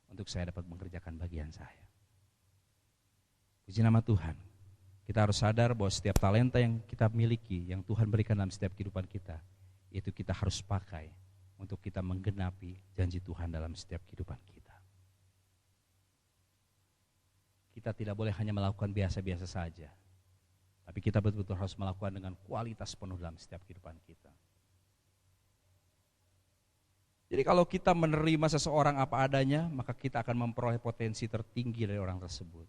S2: untuk saya dapat mengerjakan bagian saya. Puji nama Tuhan. Kita harus sadar bahwa setiap talenta yang kita miliki, yang Tuhan berikan dalam setiap kehidupan kita, itu kita harus pakai untuk kita menggenapi janji Tuhan dalam setiap kehidupan kita. Kita tidak boleh hanya melakukan biasa-biasa saja, tapi kita betul-betul harus melakukan dengan kualitas penuh dalam setiap kehidupan kita. Jadi kalau kita menerima seseorang apa adanya, maka kita akan memperoleh potensi tertinggi dari orang tersebut.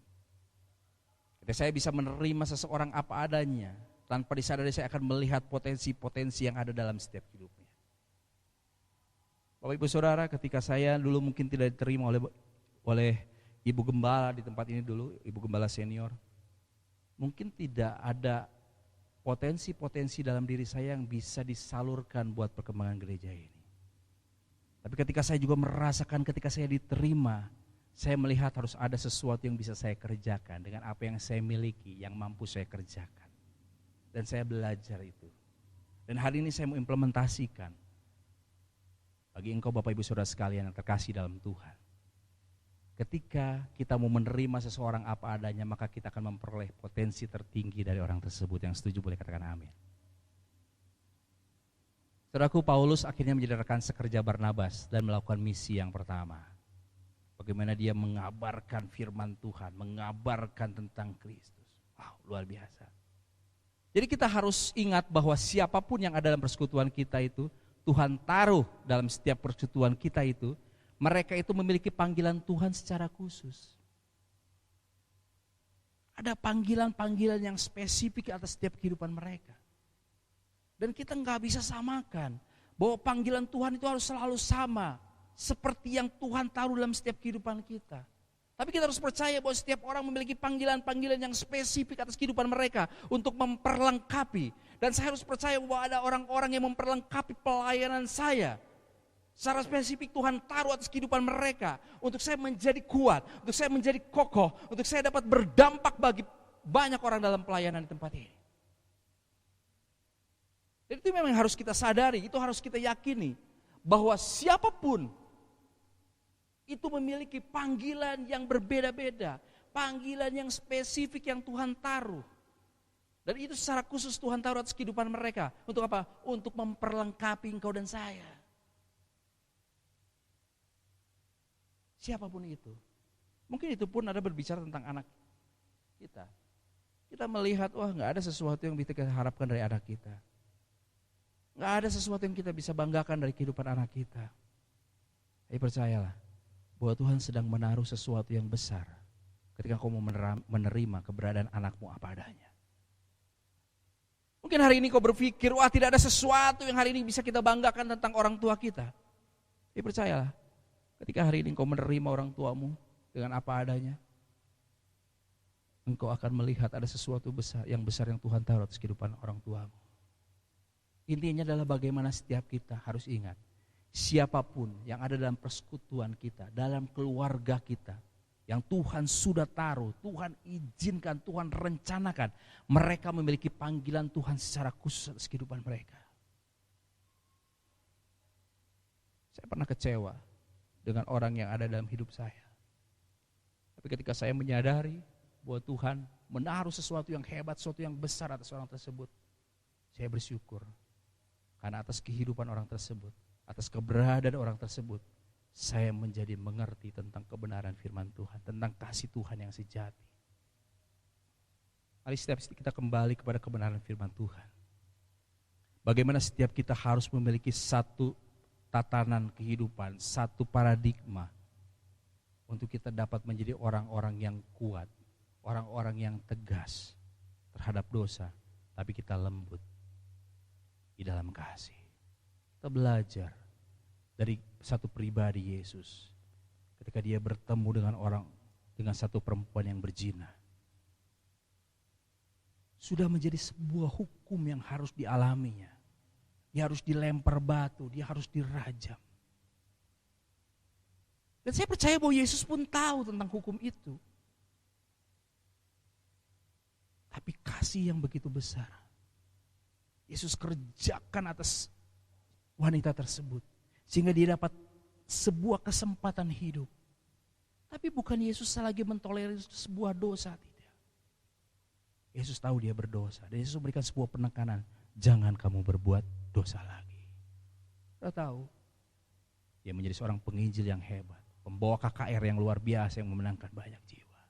S2: Ketika saya bisa menerima seseorang apa adanya, tanpa disadari saya akan melihat potensi-potensi yang ada dalam setiap hidupnya. Bapak Ibu Saudara, ketika saya dulu mungkin tidak diterima oleh Ibu Gembala di tempat ini dulu, Ibu Gembala senior, mungkin tidak ada potensi-potensi dalam diri saya yang bisa disalurkan buat perkembangan gereja ini. Tapi ketika saya juga merasakan ketika saya diterima, saya melihat harus ada sesuatu yang bisa saya kerjakan dengan apa yang saya miliki, yang mampu saya kerjakan. Dan saya belajar itu. Dan hari ini saya mau implementasikan. Bagi engkau Bapak Ibu Saudara sekalian yang terkasih dalam Tuhan. Ketika kita mau menerima seseorang apa adanya, maka kita akan memperoleh potensi tertinggi dari orang tersebut. Yang setuju boleh katakan amin. Saudaraku, Paulus akhirnya menjadi rekan sekerja Barnabas dan melakukan misi yang pertama. Bagaimana dia mengabarkan firman Tuhan, mengabarkan tentang Kristus. Wow, luar biasa. Jadi kita harus ingat bahwa siapapun yang ada dalam persekutuan kita itu, Tuhan taruh dalam setiap persekutuan kita itu, mereka itu memiliki panggilan Tuhan secara khusus. Ada panggilan-panggilan yang spesifik atas setiap kehidupan mereka. Dan kita nggak bisa samakan bahwa panggilan Tuhan itu harus selalu sama seperti yang Tuhan taruh dalam setiap kehidupan kita. Tapi kita harus percaya bahwa setiap orang memiliki panggilan-panggilan yang spesifik atas kehidupan mereka untuk memperlengkapi. Dan saya harus percaya bahwa ada orang-orang yang memperlengkapi pelayanan saya. Secara spesifik Tuhan taruh atas kehidupan mereka untuk saya menjadi kuat, untuk saya menjadi kokoh, untuk saya dapat berdampak bagi banyak orang dalam pelayanan di tempat ini. Dan itu memang harus kita sadari, itu harus kita yakini bahwa siapapun itu memiliki panggilan yang berbeda-beda. Panggilan yang spesifik yang Tuhan taruh. Dan itu secara khusus Tuhan taruh atas kehidupan mereka. Untuk apa? Untuk memperlengkapi engkau dan saya. Siapapun itu. Mungkin itu pun ada berbicara tentang anak kita. Kita melihat, wah gak ada sesuatu yang bisa kita harapkan dari anak kita. Gak ada sesuatu yang kita bisa banggakan dari kehidupan anak kita. Tapi percayalah, bahwa Tuhan sedang menaruh sesuatu yang besar ketika kau mau menerima keberadaan anakmu apa adanya. Mungkin hari ini kau berpikir, wah tidak ada sesuatu yang hari ini bisa kita banggakan tentang orang tua kita. Tapi percayalah, ketika hari ini kau menerima orang tuamu dengan apa adanya, engkau akan melihat ada sesuatu besar yang Tuhan taruh atas kehidupan orang tuamu. Intinya adalah bagaimana setiap kita harus ingat, siapapun yang ada dalam persekutuan kita, dalam keluarga kita, yang Tuhan sudah taruh, Tuhan izinkan, Tuhan rencanakan, mereka memiliki panggilan Tuhan secara khusus atas kehidupan mereka. Saya pernah kecewa dengan orang yang ada dalam hidup saya. Tapi ketika saya menyadari bahwa Tuhan menaruh sesuatu yang hebat, sesuatu yang besar atas orang tersebut, saya bersyukur. Karena atas kehidupan orang tersebut, atas keberadaan orang tersebut, saya menjadi mengerti tentang kebenaran firman Tuhan, tentang kasih Tuhan yang sejati. Mari setiap kita kembali kepada kebenaran firman Tuhan. Bagaimana setiap kita harus memiliki satu tatanan kehidupan, satu paradigma untuk kita dapat menjadi orang-orang yang kuat, orang-orang yang tegas terhadap dosa, tapi kita lembut di dalam kasih. Kita belajar dari satu pribadi Yesus ketika dia bertemu dengan satu perempuan yang berzina. Sudah menjadi sebuah hukum yang harus dialaminya. Dia harus dilempar batu, dia harus dirajam. Dan saya percaya bahwa Yesus pun tahu tentang hukum itu. Tapi kasih yang begitu besar, Yesus kerjakan atas wanita tersebut. Sehingga dia dapat sebuah kesempatan hidup. Tapi bukan Yesus lagi mentolerir sebuah dosa, tidak. Yesus tahu dia berdosa. Dan Yesus memberikan sebuah penekanan. Jangan kamu berbuat dosa lagi. Kita tahu, dia menjadi seorang penginjil yang hebat. Pembawa KKR yang luar biasa yang memenangkan banyak jiwa.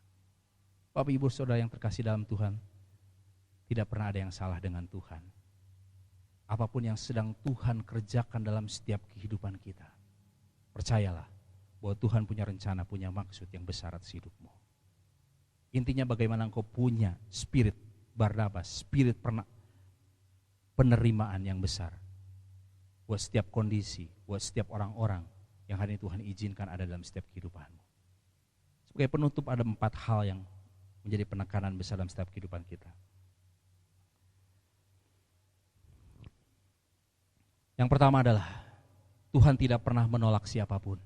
S2: Bapak Ibu Saudara yang terkasih dalam Tuhan, tidak pernah ada yang salah dengan Tuhan. Apapun yang sedang Tuhan kerjakan dalam setiap kehidupan kita, percayalah bahwa Tuhan punya rencana, punya maksud yang besar atas hidupmu. Intinya bagaimana engkau punya spirit Barnabas, spirit penerimaan yang besar buat setiap kondisi, buat setiap orang-orang yang hari ini Tuhan izinkan ada dalam setiap kehidupanmu. Sebagai penutup ada 4 hal yang menjadi penekanan besar dalam setiap kehidupan kita. Yang pertama adalah Tuhan tidak pernah menolak siapapun.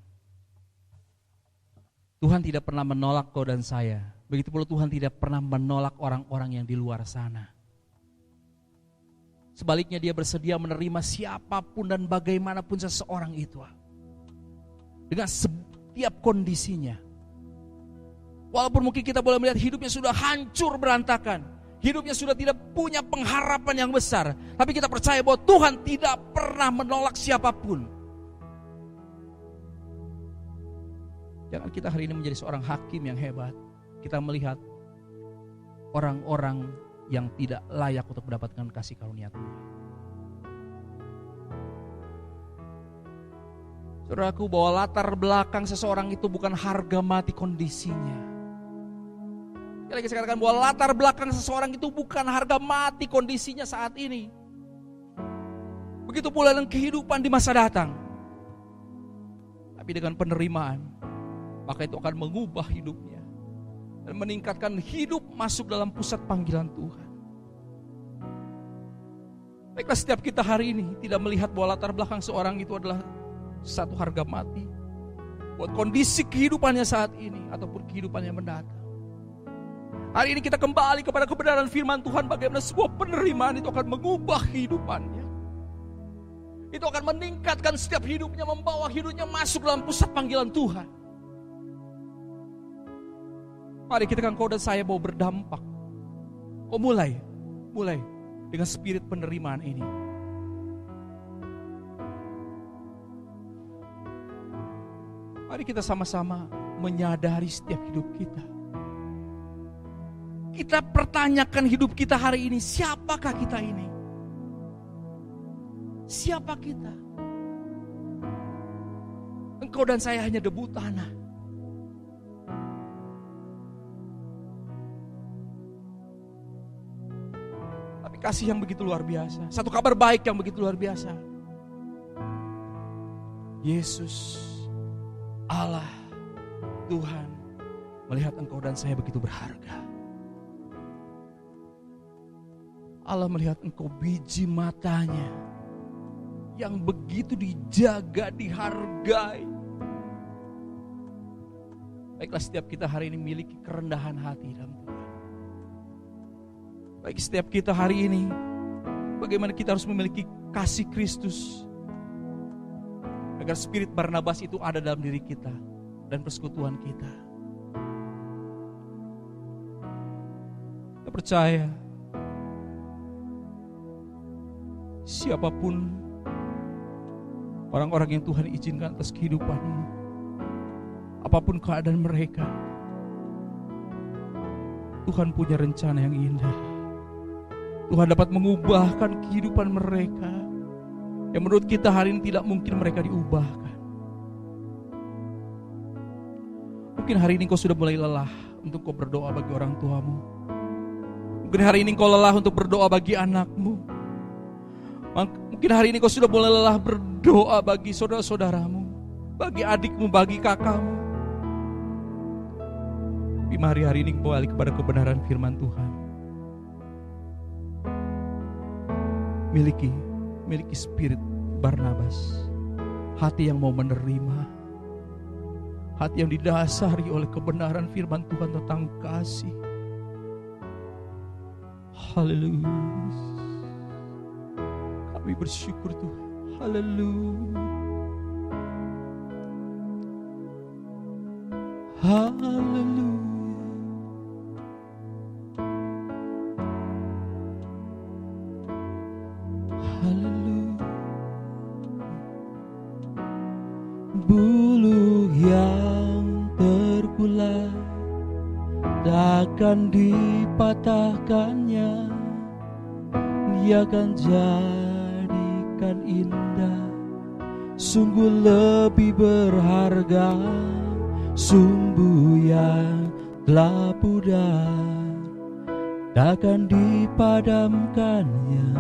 S2: Tuhan tidak pernah menolak kau dan saya. Begitu pula Tuhan tidak pernah menolak orang-orang yang di luar sana. Sebaliknya dia bersedia menerima siapapun dan bagaimanapun seseorang itu. Dengan setiap kondisinya. Walaupun mungkin kita boleh melihat hidupnya sudah hancur berantakan. Hidupnya sudah tidak punya pengharapan yang besar. Tapi kita percaya bahwa Tuhan tidak pernah menolak siapapun. Jangan kita hari ini menjadi seorang hakim yang hebat. Kita melihat orang-orang yang tidak layak untuk mendapatkan kasih karunia Tuhan. Saudaraku, bahwa latar belakang seseorang itu bukan harga mati kondisinya. Lagi saya katakan bahwa latar belakang seseorang itu bukan harga mati kondisinya saat ini. Begitu pula dengan kehidupan di masa datang. Tapi dengan penerimaan, maka itu akan mengubah hidupnya. Dan meningkatkan hidup masuk dalam pusat panggilan Tuhan. Baiklah, setiap kita hari ini tidak melihat bahwa latar belakang seorang itu adalah satu harga mati. Buat kondisi kehidupannya saat ini ataupun kehidupannya mendatang. Hari ini kita kembali kepada kebenaran firman Tuhan, bagaimana sebuah penerimaan itu akan mengubah kehidupannya. Itu akan meningkatkan setiap hidupnya, membawa hidupnya masuk dalam pusat panggilan Tuhan. Mari kita engkau dan saya mau berdampak. Oh mulai dengan spirit penerimaan ini. Mari kita sama-sama menyadari setiap hidup kita. Kita pertanyakan hidup kita hari ini, siapakah kita ini? Siapa kita? Engkau dan saya hanya debu tanah. Tapi kasih yang begitu luar biasa. Satu kabar baik yang begitu luar biasa. Yesus, Allah, Tuhan, melihat engkau dan saya begitu berharga. Allah melihat engkau biji matanya yang begitu dijaga, dihargai. Baiklah, setiap kita hari ini memiliki kerendahan hati dalam Tuhan. Baik, setiap kita hari ini, bagaimana kita harus memiliki kasih Kristus, agar spirit Barnabas itu ada dalam diri kita dan persekutuan kita. Kita percaya, siapapun orang-orang yang Tuhan izinkan atas kehidupanmu, apapun keadaan mereka, Tuhan punya rencana yang indah. Tuhan dapat mengubahkan kehidupan mereka yang menurut kita hari ini tidak mungkin mereka diubahkan. Mungkin hari ini kau sudah mulai lelah untuk kau berdoa bagi orang tuamu. Mungkin hari ini kau lelah untuk berdoa bagi anakmu. Mungkin hari ini kau sudah mulai lelah berdoa bagi saudara-saudaramu, bagi adikmu, bagi kakakmu. Tapi mari hari ini kembali kepada kebenaran firman Tuhan. Miliki spirit Barnabas, hati yang mau menerima, hati yang didasari oleh kebenaran firman Tuhan tentang kasih. Haleluya. Kami bersyukur Tuhan. Haleluya. Haleluya. Haleluya. Bulu yang terkulai takkan dipatahkannya, dia akan jadikan indah. Sungguh lebih berharga sumbu yang telah pudar, takkan dipadamkannya,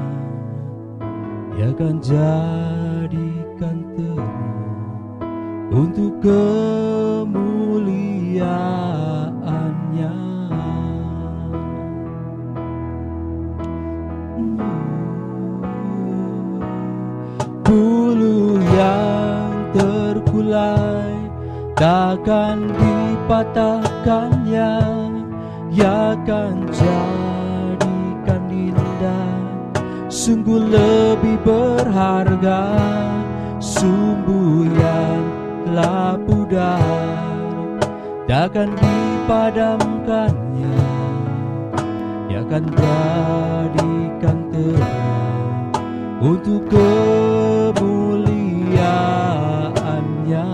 S2: dia akan jadikan terang untuk kemuliaannya. Bulu yang terkulai takkan dipatahkannya, ia akan jadikan indah. Sungguh lebih berharga sumbu yang telah pudar, takkan dipadamkannya, ia akan jadikan terang untuk kemuliaannya.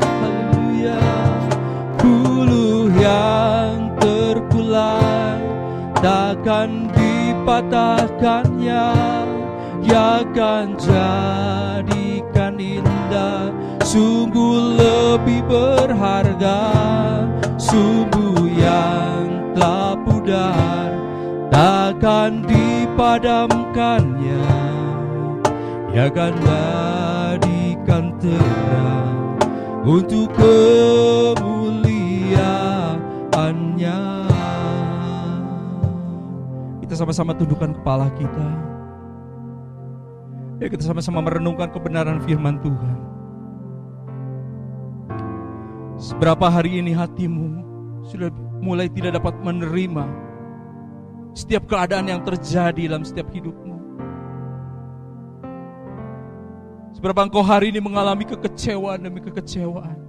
S2: Haleluya. Bulu yang terkulai takkan dipatahkannya, ia akan jadikan indah. Sungguh lebih berharga sumbu yang telah pudar, takkan dipadamkannya, ia akan jadikan terang untuk kemuliaannya. Kita sama-sama tundukkan kepala kita. Ya, kita sama-sama merenungkan kebenaran firman Tuhan. Seberapa hari ini hatimu sudah mulai tidak dapat menerima setiap keadaan yang terjadi dalam setiap hidupmu. Seberapa engkau hari ini mengalami kekecewaan demi kekecewaan.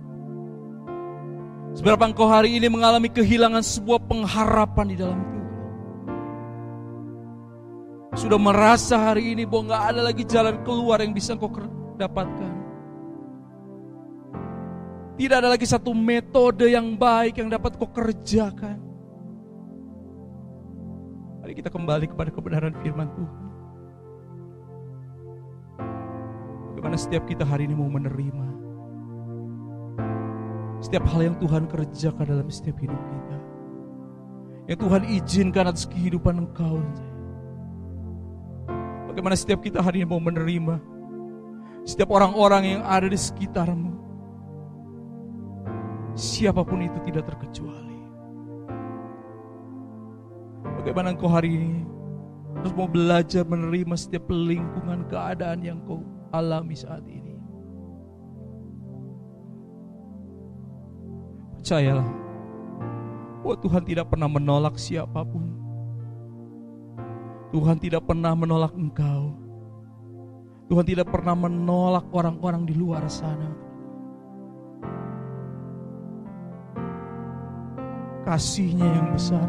S2: Seberapa engkau hari ini mengalami kehilangan sebuah pengharapan di dalam Tuhan. Sudah merasa hari ini bahwa gak ada lagi jalan keluar yang bisa engkau dapatkan. Tidak ada lagi satu metode yang baik yang dapat kau kerjakan. Mari kita kembali kepada kebenaran firman Tuhan. Bagaimana setiap kita hari ini mau menerima setiap hal yang Tuhan kerjakan dalam setiap hidup kita, yang Tuhan izinkan atas kehidupan engkau. Bagaimana setiap kita hari ini mau menerima setiap orang-orang yang ada di sekitarmu, siapapun itu tidak terkecuali. Bagaimana engkau hari ini harus mau belajar menerima setiap lingkungan keadaan yang kau alami saat ini. Percayalah bahwa Tuhan tidak pernah menolak siapapun. Tuhan tidak pernah menolak engkau. Tuhan tidak pernah menolak orang-orang di luar sana. Kasih-Nya yang besar,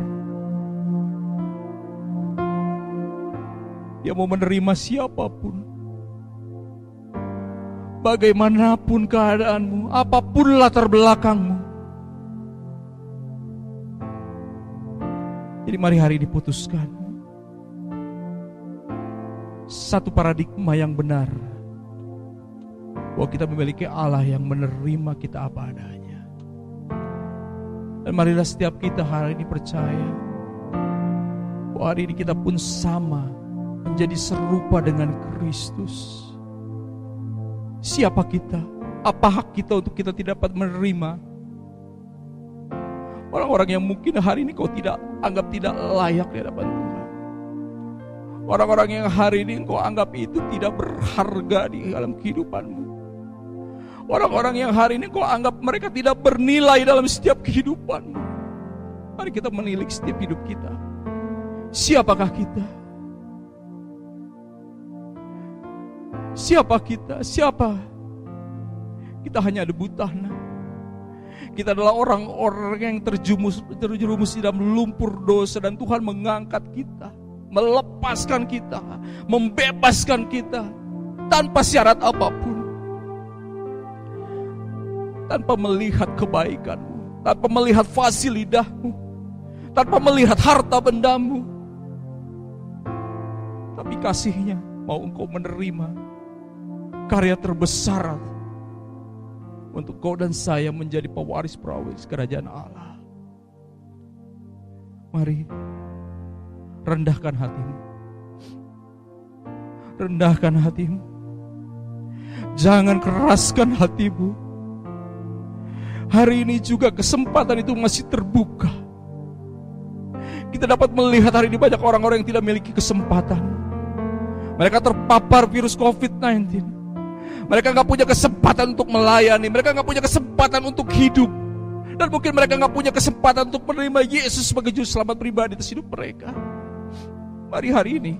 S2: Dia mau menerima siapapun, bagaimanapun keadaanmu, apapun latar belakangmu. Jadi mari hari ini putuskan satu paradigma yang benar, bahwa kita memiliki Allah yang menerima kita apa adanya. Dan marilah setiap kita hari ini percaya bahwa hari ini kita pun sama, menjadi serupa dengan Kristus. Siapa kita? Apa hak kita untuk kita tidak dapat menerima orang-orang yang mungkin hari ini kau tidak anggap tidak layak di hadapan Tuhan? Orang-orang yang hari ini kau anggap itu tidak berharga di dalam kehidupanmu. Orang-orang yang hari ini kau anggap mereka tidak bernilai dalam setiap kehidupanmu. Mari kita menilik setiap hidup kita. Siapakah kita? Siapa kita? Siapa? Kita hanya debu tanah. Kita adalah orang-orang yang terjerumus di dalam lumpur dosa, dan Tuhan mengangkat kita, melepaskan kita, membebaskan kita tanpa syarat apapun, tanpa melihat kebaikanmu, tanpa melihat fasilitahmu, tanpa melihat harta bendamu, tapi kasih-Nya mau engkau menerima karya terbesar untuk kau dan saya menjadi pewaris-pewaris kerajaan Allah. Mari rendahkan hatimu. Rendahkan hatimu. Jangan keraskan hatimu. Hari ini juga kesempatan itu masih terbuka. Kita dapat melihat hari ini banyak orang-orang yang tidak memiliki kesempatan. Mereka terpapar virus COVID-19. Mereka gak punya kesempatan untuk melayani. Mereka gak punya kesempatan untuk hidup. Dan mungkin mereka gak punya kesempatan untuk menerima Yesus sebagai juru selamat pribadi atas hidup mereka. Mari hari ini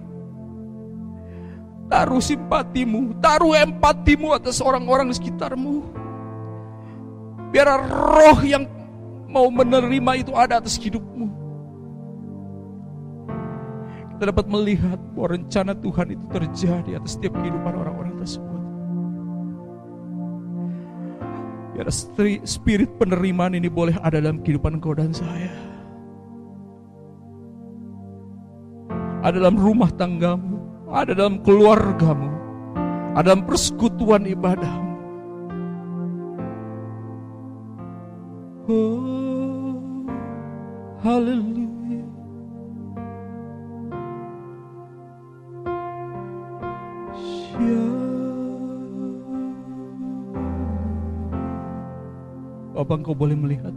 S2: taruh simpatimu, taruh empatimu atas orang-orang di sekitarmu. Biar roh yang mau menerima itu ada atas hidupmu. Kita dapat melihat bahwa rencana Tuhan itu terjadi atas setiap kehidupan orang-orang tersebut. Biar spirit penerimaan ini boleh ada dalam kehidupan kau dan saya. Ada dalam rumah tanggamu, ada dalam keluargamu, ada dalam persekutuan ibadahmu. Oh, haleluya. Apa engkau boleh melihat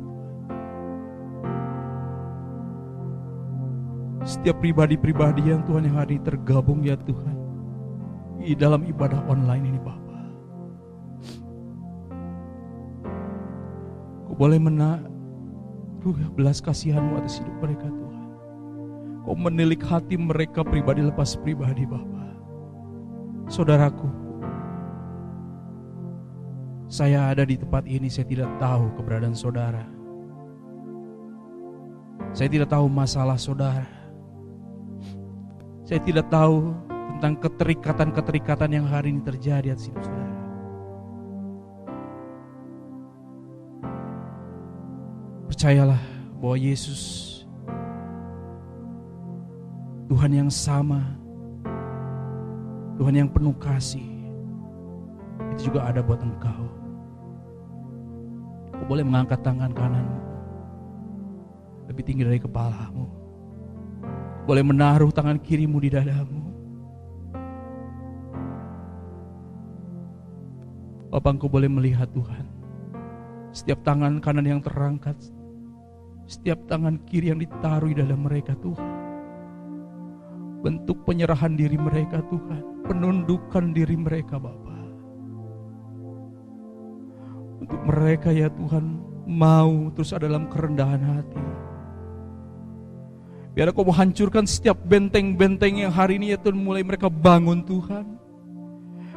S2: setiap pribadi-pribadi yang Tuhan yang hari tergabung ya Tuhan di dalam ibadah online ini Bapa. Kau boleh menaruh belas kasihan-Mu atas hidup mereka Tuhan. Kau menilik hati mereka pribadi lepas pribadi Bapa. Saudaraku, Saya ada di tempat ini, saya tidak tahu keberadaan saudara. Saya tidak tahu masalah saudara. Saya tidak tahu tentang keterikatan-keterikatan yang hari ini terjadi atas hidup saudara. Percayalah bahwa Yesus, Tuhan yang sama, Tuhan yang penuh kasih, itu juga ada buat engkau. Kau boleh mengangkat tangan kananmu lebih tinggi dari kepalamu. Boleh menaruh tangan kirimu di dadamu. Bapak, engkau boleh melihat Tuhan. Setiap tangan kanan yang terangkat, setiap tangan kiri yang ditaruh di dalam mereka Tuhan. Bentuk penyerahan diri mereka Tuhan, penundukan diri mereka Bapa. Untuk mereka ya Tuhan, mau terus ada dalam kerendahan hati. Biar Kau menghancurkan setiap benteng-benteng yang hari ini ya Tuhan, mulai mereka bangun Tuhan.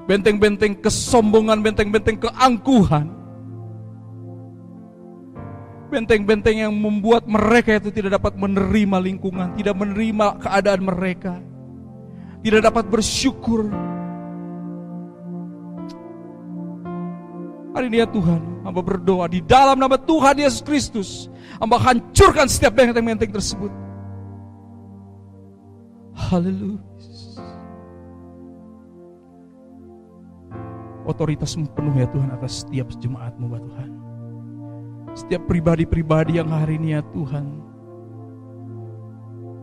S2: Benteng-benteng kesombongan, benteng-benteng keangkuhan. Benteng-benteng yang membuat mereka itu tidak dapat menerima lingkungan, tidak menerima keadaan mereka, tidak dapat bersyukur. Hari ini ya Tuhan, hamba berdoa di dalam nama Tuhan Yesus Kristus, hamba hancurkan setiap benteng-benteng tersebut. Haleluya. Otoritas-Mu penuh ya Tuhan atas setiap jemaat-Mu ya Tuhan. Setiap pribadi-pribadi yang hari ini ya Tuhan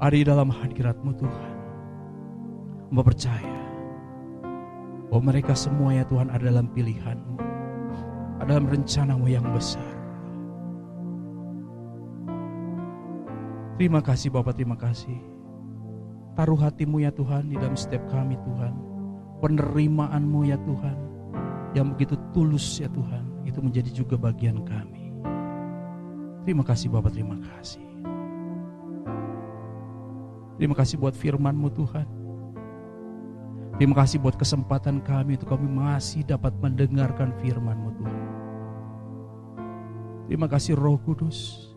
S2: ada di dalam hadirat-Mu Tuhan. Hamba percaya bahwa mereka semua ya Tuhan ada dalam pilihan-Mu, ada dalam rencana-Mu yang besar. Terima kasih Bapak, terima kasih. Taruh hati-Mu ya Tuhan di dalam setiap kami Tuhan. Penerimaan-Mu ya Tuhan yang begitu tulus ya Tuhan, itu menjadi juga bagian kami. Terima kasih Bapak, terima kasih. Terima kasih buat firman-Mu Tuhan. Terima kasih buat kesempatan kami untuk kami masih dapat mendengarkan firman-Mu Tuhan. Terima kasih Roh Kudus,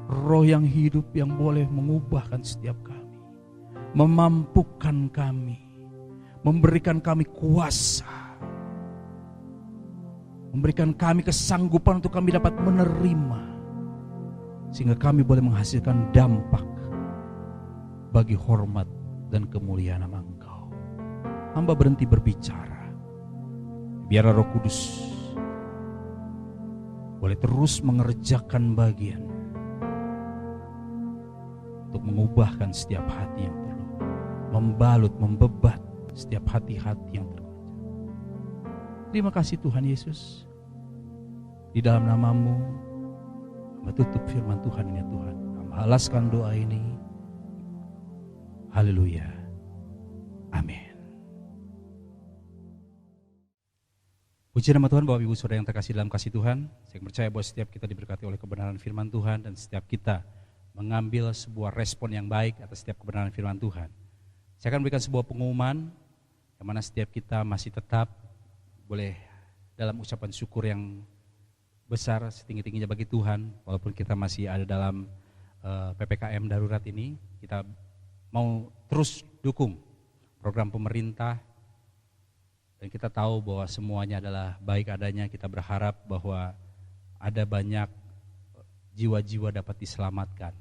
S2: Roh yang hidup yang boleh mengubahkan setiap kami, memampukan kami, memberikan kami kuasa, memberikan kami kesanggupan untuk kami dapat menerima, sehingga kami boleh menghasilkan dampak bagi hormat dan kemuliaan nama Engkau. Hamba berhenti berbicara. Biar Roh Kudus boleh terus mengerjakan bagian untuk mengubahkan setiap hati yang terluka, membalut, membebat setiap hati-hati yang terluka. Terima kasih Tuhan Yesus. Di dalam nama-Mu, hamba tutup firman Tuhan ini ya Tuhan. Hamba halaskan doa ini. Haleluya. Amin. Puji nama Tuhan, Bapak Ibu Saudara yang terkasih dalam kasih Tuhan. Saya percaya bahwa setiap kita diberkati oleh kebenaran firman Tuhan, dan setiap kita mengambil sebuah respon yang baik atas setiap kebenaran firman Tuhan. Saya akan berikan sebuah pengumuman yang mana setiap kita masih tetap boleh dalam ucapan syukur yang besar setinggi-tingginya bagi Tuhan. Walaupun kita masih ada dalam PPKM darurat ini, kita mau terus dukung program pemerintah. Dan kita tahu bahwa semuanya adalah baik adanya. Kita berharap bahwa ada banyak jiwa-jiwa dapat diselamatkan.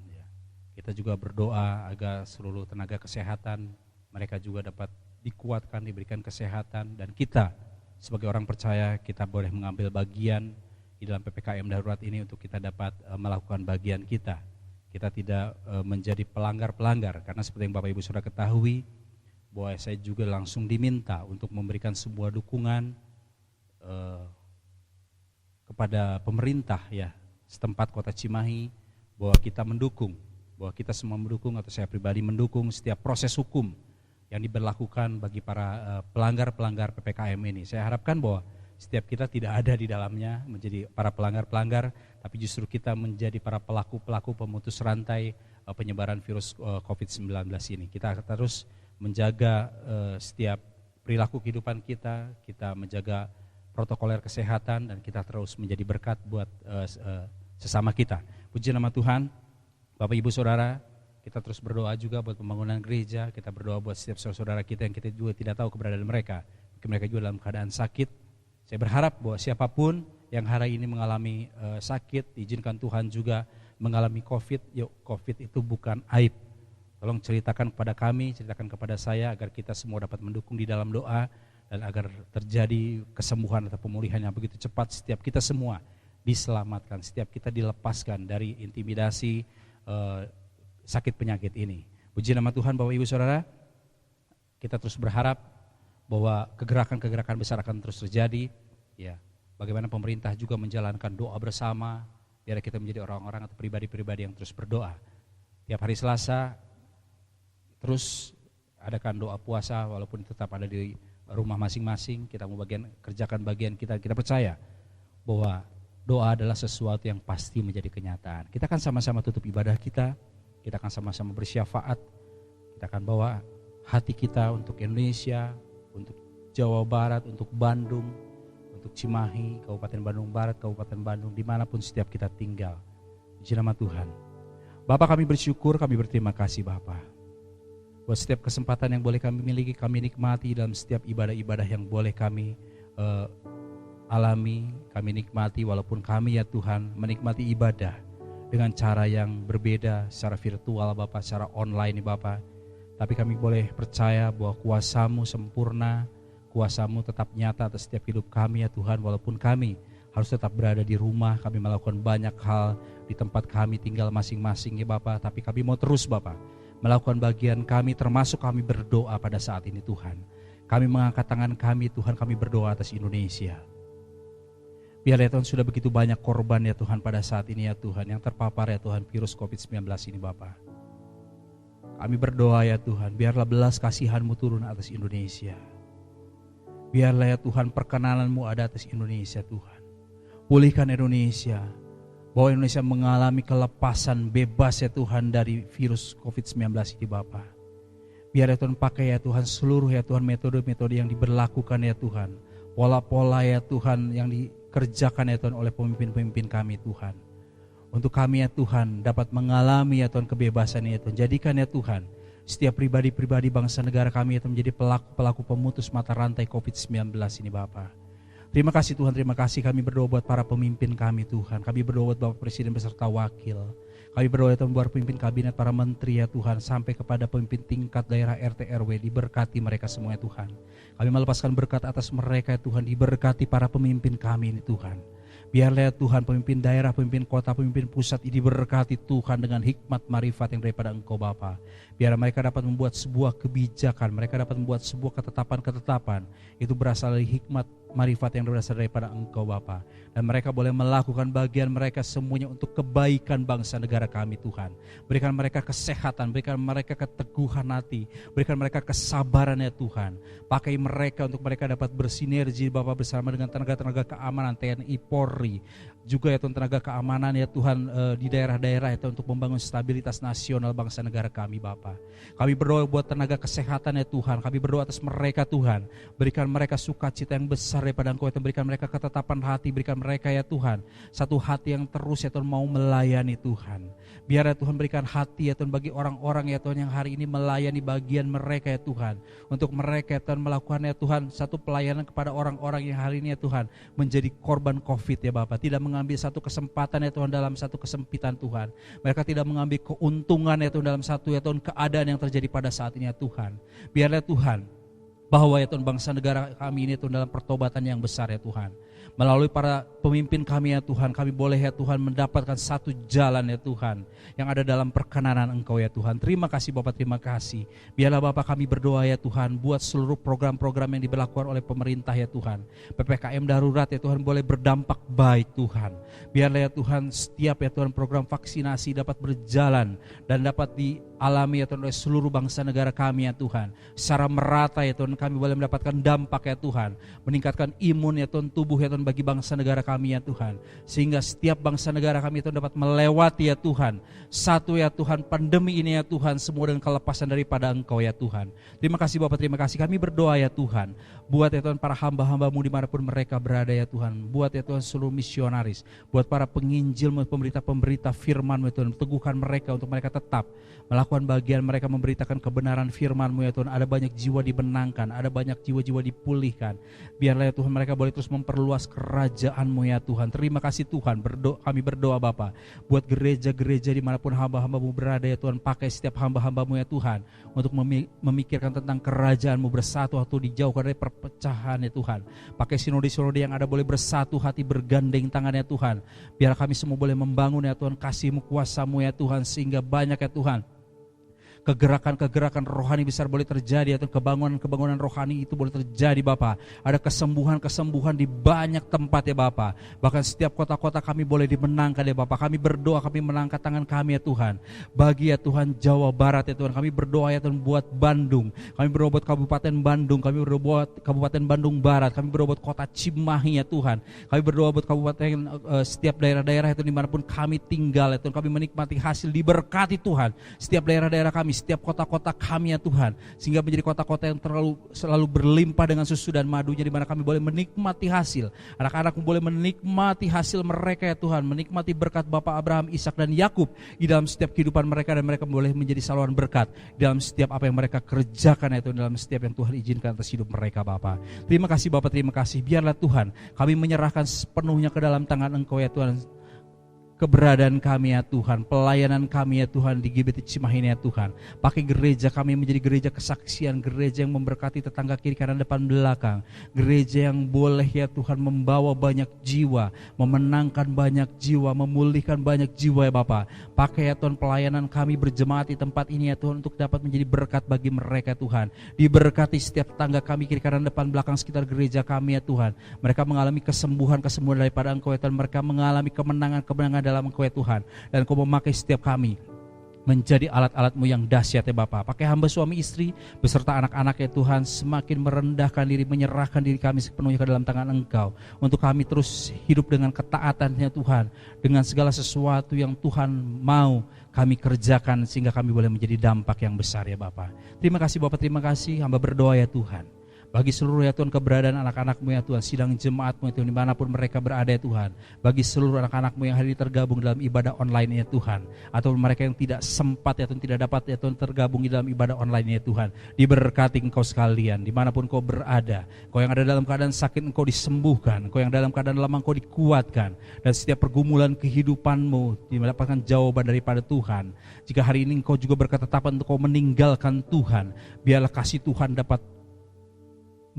S2: Kita juga berdoa agar seluruh tenaga kesehatan mereka juga dapat dikuatkan, diberikan kesehatan. Dan kita sebagai orang percaya, kita boleh mengambil bagian di dalam PPKM darurat ini untuk kita dapat melakukan bagian kita. Kita tidak menjadi pelanggar-pelanggar, karena seperti yang Bapak Ibu Saudara ketahui, bahwa saya juga langsung diminta untuk memberikan sebuah dukungan kepada pemerintah ya setempat Kota Cimahi, bahwa kita mendukung, bahwa kita semua mendukung, atau saya pribadi mendukung setiap proses hukum yang diberlakukan bagi para pelanggar-pelanggar PPKM ini. Saya harapkan bahwa setiap kita tidak ada di dalamnya menjadi para pelanggar-pelanggar, tapi justru kita menjadi para pelaku-pelaku pemutus rantai penyebaran virus COVID-19 ini. Kita terus menjaga setiap perilaku kehidupan kita, kita menjaga protokoler kesehatan, dan kita terus menjadi berkat buat sesama kita. Puji nama Tuhan. Bapak Ibu Saudara, kita terus berdoa juga buat pembangunan gereja. Kita berdoa buat setiap saudara kita yang kita juga tidak tahu keberadaan mereka. Mungkin mereka juga dalam keadaan sakit. Saya berharap bahwa siapapun yang hari ini mengalami sakit, izinkan Tuhan juga mengalami COVID. Yuk, COVID itu bukan aib. Tolong ceritakan kepada kami, ceritakan kepada saya agar kita semua dapat mendukung di dalam doa dan agar terjadi kesembuhan atau pemulihan yang begitu cepat. Setiap kita semua diselamatkan, setiap kita dilepaskan dari intimidasi sakit penyakit ini. Puji nama Tuhan. Bapak Ibu Saudara, kita terus berharap bahwa kegerakan-kegerakan besar akan terus terjadi. Ya, bagaimana pemerintah juga menjalankan doa bersama, biar kita menjadi orang-orang atau pribadi-pribadi yang terus berdoa. Tiap hari Selasa terus adakan doa puasa, walaupun tetap ada di rumah masing-masing. Kita mau kerjakan bagian kita. Kita percaya bahwa doa adalah sesuatu yang pasti menjadi kenyataan. Kita akan sama-sama tutup ibadah kita akan sama-sama bersyafaat, kita akan bawa hati kita untuk Indonesia, untuk Jawa Barat, untuk Bandung, untuk Cimahi, Kabupaten Bandung Barat, Kabupaten Bandung, dimanapun setiap kita tinggal. Puji nama Tuhan. Bapak, kami bersyukur, kami berterima kasih Bapak, buat setiap kesempatan yang boleh kami miliki, kami nikmati dalam setiap ibadah-ibadah yang boleh kami alami, kami nikmati, walaupun kami ya Tuhan menikmati ibadah dengan cara yang berbeda, secara virtual Bapak, secara online Bapak. Tapi kami boleh percaya bahwa kuasa-Mu sempurna, kuasa-Mu tetap nyata atas setiap hidup kami ya Tuhan. Walaupun kami harus tetap berada di rumah, kami melakukan banyak hal di tempat kami tinggal masing-masing ya Bapak. Tapi kami mau terus Bapak melakukan bagian kami, termasuk kami berdoa pada saat ini Tuhan. Kami mengangkat tangan kami Tuhan, kami berdoa atas Indonesia. Biar ya Tuhan, sudah begitu banyak korban ya Tuhan pada saat ini ya Tuhan, yang terpapar ya Tuhan virus COVID-19 ini Bapak. Kami berdoa ya Tuhan, biarlah belas kasihan-Mu turun atas Indonesia. Biarlah ya Tuhan perkenanan-Mu ada atas Indonesia Tuhan. Pulihkan Indonesia, bahwa Indonesia mengalami kelepasan bebas ya Tuhan dari virus COVID-19 ini Bapak. Biar ya Tuhan pakai ya Tuhan seluruh ya Tuhan metode-metode yang diberlakukan ya Tuhan. Pola-pola ya Tuhan yang dikerjakan ya Tuhan oleh pemimpin-pemimpin kami Tuhan. Untuk kami ya Tuhan dapat mengalami ya Tuhan kebebasan ya Tuhan. Jadikan ya Tuhan setiap pribadi-pribadi bangsa negara kami ya Tuhan menjadi pelaku-pelaku pemutus mata rantai COVID-19 ini Bapak. Terima kasih Tuhan, terima kasih. Kami berdoa buat para pemimpin kami Tuhan. Kami berdoa buat Bapak Presiden beserta Wakil. Kami berdoa ya Tuhan buat pemimpin kabinet, para menteri ya Tuhan, sampai kepada pemimpin tingkat daerah RT RW, diberkati mereka semua ya Tuhan. Kami melepaskan berkat atas mereka ya Tuhan, diberkati para pemimpin kami ini Tuhan. Biarlah ya Tuhan pemimpin daerah, pemimpin kota, pemimpin pusat ini diberkati Tuhan dengan hikmat marifat yang daripada Engkau Bapa. Biar mereka dapat membuat sebuah kebijakan, mereka dapat membuat sebuah ketetapan-ketetapan. Itu berasal dari hikmat marifat yang berasal daripada Engkau Bapa. Dan mereka boleh melakukan bagian mereka semuanya untuk kebaikan bangsa negara kami Tuhan. Berikan mereka kesehatan, berikan mereka keteguhan hati, berikan mereka kesabaran ya Tuhan. Pakai mereka untuk mereka dapat bersinergi Bapa bersama dengan tenaga-tenaga keamanan TNI, Polri, juga ya Tuhan tenaga keamanan ya Tuhan di daerah-daerah ya Tuhan, untuk membangun stabilitas nasional bangsa negara kami Bapa. Kami berdoa buat tenaga kesehatan ya Tuhan, kami berdoa atas mereka Tuhan. Berikan mereka sukacita yang besar daripada Engkau ya Tuhan, berikan mereka ketetapan hati, berikan mereka ya Tuhan satu hati yang terus ya Tuhan mau melayani Tuhan. Biar ya Tuhan berikan hati ya Tuhan bagi orang-orang ya Tuhan yang hari ini melayani bagian mereka ya Tuhan. Untuk mereka ya Tuhan melakukan ya Tuhan satu pelayanan kepada orang-orang yang hari ini ya Tuhan menjadi korban COVID ya Bapak. Tidak mengambil satu kesempatan ya Tuhan dalam satu kesempitan Tuhan. Mereka tidak mengambil keuntungan ya Tuhan dalam satu ya Tuhan keadaan yang terjadi pada saat ini ya Tuhan. Biarlah Tuhan bahwa ya Tuhan bangsa negara kami ini Tuhan dalam pertobatan yang besar ya Tuhan. Melalui para pemimpin kami ya Tuhan, kami boleh ya Tuhan mendapatkan satu jalan ya Tuhan yang ada dalam perkenanan Engkau ya Tuhan. Terima kasih Bapak, terima kasih. Biarlah Bapak kami berdoa ya Tuhan buat seluruh program-program yang diberlakukan oleh pemerintah ya Tuhan. PPKM darurat ya Tuhan boleh berdampak baik Tuhan. Biarlah ya Tuhan setiap ya Tuhan program vaksinasi dapat berjalan dan dapat dialami ya Tuhan oleh seluruh bangsa negara kami ya Tuhan. Secara merata ya Tuhan kami boleh mendapatkan dampak ya Tuhan. Meningkatkan imun ya Tuhan, tubuh ya Tuhan Tuhan bagi bangsa negara kami ya Tuhan. Sehingga setiap bangsa negara kami itu dapat melewati ya Tuhan. Satu ya Tuhan, pandemi ini ya Tuhan, semua dengan kelepasan daripada Engkau ya Tuhan. Terima kasih Bapak, terima kasih. Kami berdoa ya Tuhan. Buat ya Tuhan para hamba-hamba-Mu dimanapun mereka berada ya Tuhan. Buat ya Tuhan seluruh misionaris. Buat para penginjil, pemberita-pemberita firman-Mu ya Tuhan. Teguhkan mereka untuk mereka tetap melakukan bagian mereka memberitakan kebenaran firman-Mu ya Tuhan. Ada banyak jiwa dibenangkan, ada banyak jiwa-jiwa dipulihkan. Biarlah ya Tuhan mereka boleh terus memperluas kerajaan-Mu ya Tuhan. Terima kasih Tuhan, kami berdoa Bapa buat gereja-gereja dimanapun hamba-hamba-Mu berada ya Tuhan. Pakai setiap hamba-hamba-Mu ya Tuhan untuk memikirkan tentang kerajaan-Mu, bersatu atau dijauhkan dari perpecahan ya Tuhan. Pakai sinode-sinode yang ada boleh bersatu hati, bergandeng tangan ya Tuhan. Biar kami semua boleh membangun ya Tuhan kasih-Mu, kuasa-Mu ya Tuhan, sehingga banyak ya Tuhan kegerakan-kegerakan rohani besar boleh terjadi, atau kebangunan-kebangunan rohani itu boleh terjadi Bapa. Ada kesembuhan-kesembuhan di banyak tempat ya Bapa. Bahkan setiap kota-kota kami boleh dimenangkan ya Bapa. Kami berdoa, kami mengangkat tangan kami ya Tuhan. Bagi ya Tuhan Jawa Barat ya Tuhan, kami berdoa ya Tuhan buat Bandung. Kami berdoa buat Kabupaten Bandung, kami berdoa buat Kabupaten Bandung Barat, kami berdoa buat Kota Cimahi ya Tuhan. Kami berdoa buat kabupaten setiap daerah-daerah itu dimanapun kami tinggal ya Tuhan. Kami menikmati hasil, diberkati Tuhan setiap daerah-daerah kami, setiap kota-kota kami ya Tuhan, sehingga menjadi kota-kota yang selalu berlimpah dengan susu dan madunya, di mana kami boleh menikmati hasil. Anak-anakmu boleh menikmati hasil mereka ya Tuhan, menikmati berkat Bapak Abraham, Ishak dan Yakub di dalam setiap kehidupan mereka, dan mereka boleh menjadi saluran berkat dalam setiap apa yang mereka kerjakan ya Tuhan, dalam setiap yang Tuhan izinkan atas hidup mereka Bapak. Terima kasih Bapak, terima kasih. Biarlah Tuhan kami menyerahkan sepenuhnya ke dalam tangan Engkau ya Tuhan. Keberadaan kami ya Tuhan, pelayanan kami ya Tuhan di GBT Cimahi ya Tuhan. Pakai gereja kami menjadi gereja kesaksian, gereja yang memberkati tetangga kiri kanan depan belakang. Gereja yang boleh ya Tuhan membawa banyak jiwa, memenangkan banyak jiwa, memulihkan banyak jiwa ya Bapa. Pakai ya Tuhan pelayanan kami berjemaat di tempat ini ya Tuhan, untuk dapat menjadi berkat bagi mereka Tuhan. Diberkati setiap tetangga kami kiri kanan depan belakang sekitar gereja kami ya Tuhan. Mereka mengalami kesembuhan daripada Engkau ya Tuhan. Mereka mengalami kemenangan dalam Engkau ya Tuhan, dan Engkau memakai setiap kami menjadi alat-alat-Mu yang dahsyat ya Bapa. Pakai hamba suami istri beserta anak-anak ya Tuhan, semakin merendahkan diri, menyerahkan diri kami sepenuhnya ke dalam tangan Engkau, untuk kami terus hidup dengan ketaatannya Tuhan, dengan segala sesuatu yang Tuhan mau kami kerjakan, sehingga kami boleh menjadi dampak yang besar ya Bapa. Terima kasih Bapa, terima kasih. Hamba berdoa ya Tuhan, bagi seluruh ya Tuhan keberadaan anak-anak-Mu ya Tuhan, sidang jemaat-Mu ya Tuhan, dimanapun mereka berada ya Tuhan. Bagi seluruh anak-anak-Mu yang hari ini tergabung dalam ibadah online ya Tuhan, atau mereka yang tidak sempat ya Tuhan, tidak dapat ya Tuhan tergabung di dalam ibadah online ya Tuhan. Diberkati Engkau sekalian, dimanapun Engkau berada. Engkau yang ada dalam keadaan sakit, Engkau disembuhkan. Engkau yang dalam keadaan lemah, Engkau dikuatkan. Dan setiap pergumulan kehidupan-Mu mendapatkan jawaban daripada Tuhan. Jika hari ini Engkau juga berketetapan untuk Engkau meninggalkan Tuhan, biarlah kasih Tuhan dapat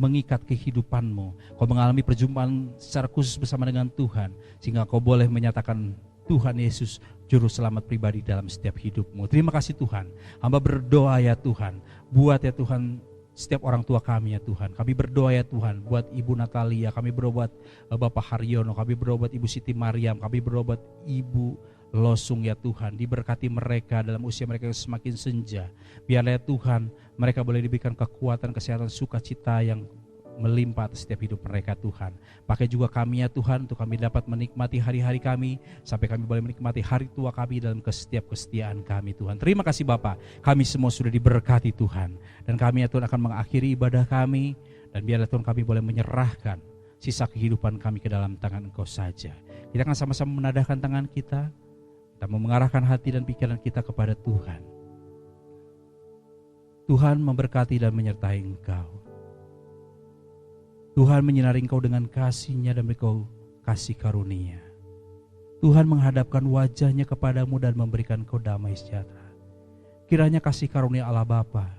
S2: mengikat kehidupan-Mu. Kau mengalami perjumpaan secara khusus bersama dengan Tuhan, sehingga Kau boleh menyatakan Tuhan Yesus Juru Selamat pribadi dalam setiap hidup-Mu. Terima kasih Tuhan. Hamba berdoa ya Tuhan, buat ya Tuhan setiap orang tua kami ya Tuhan. Kami berdoa ya Tuhan buat Ibu Natalia, kami berdoa buat Bapak Haryono, kami berdoa buat Ibu Siti Mariam, kami berdoa buat Ibu Losung ya Tuhan. Diberkati mereka dalam usia mereka yang semakin senja. Biarlah ya Tuhan mereka boleh diberikan kekuatan, kesehatan, sukacita yang melimpah atas setiap hidup mereka Tuhan. Pakai juga kami ya Tuhan, untuk kami dapat menikmati hari-hari kami, sampai kami boleh menikmati hari tua kami dalam setiap kesetiaan kami Tuhan. Terima kasih Bapa, kami semua sudah diberkati Tuhan. Dan kami ya Tuhan akan mengakhiri ibadah kami, dan biarlah Tuhan kami boleh menyerahkan sisa kehidupan kami ke dalam tangan Engkau saja. Kita akan sama-sama menadahkan tangan kita. Kita mau mengarahkan hati dan pikiran kita kepada Tuhan. Tuhan memberkati dan menyertai Engkau. Tuhan menyinari Engkau dengan kasih-Nya dan Engkau kasih karunia. Tuhan menghadapkan wajah-Nya kepadamu dan memberikan Engkau damai sejahtera. Kiranya kasih karunia Allah Bapa,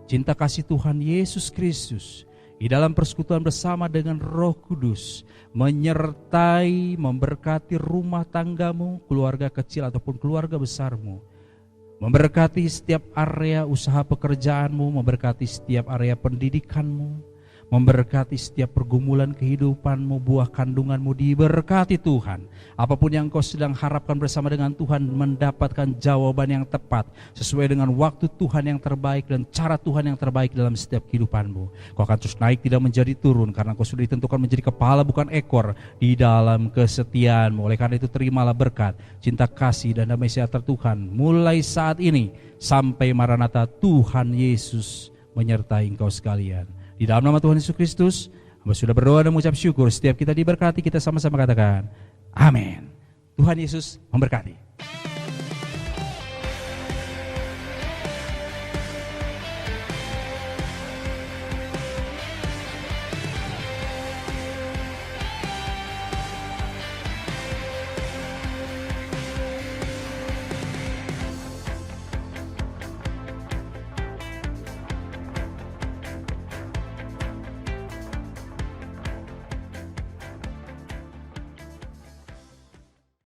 S2: cinta kasih Tuhan Yesus Kristus, di dalam persekutuan bersama dengan Roh Kudus, menyertai, memberkati rumah tanggamu, keluarga kecil ataupun keluarga besarmu, memberkati setiap area usaha pekerjaanmu, memberkati setiap area pendidikanmu, memberkati setiap pergumulan kehidupanmu, buah kandunganmu diberkati Tuhan. Apapun yang kau sedang harapkan bersama dengan Tuhan, mendapatkan jawaban yang tepat sesuai dengan waktu Tuhan yang terbaik dan cara Tuhan yang terbaik dalam setiap kehidupanmu. Kau akan terus naik, tidak menjadi turun, karena kau sudah ditentukan menjadi kepala bukan ekor di dalam kesetiaanmu. Oleh karena itu terimalah berkat, cinta kasih dan damai sejahtera Tuhan mulai saat ini sampai Maranatha Tuhan Yesus menyertai engkau sekalian. Di dalam nama Tuhan Yesus Kristus, hamba sudah berdoa dan mengucap syukur. Setiap kita diberkati, kita sama-sama katakan, amin. Tuhan Yesus memberkati.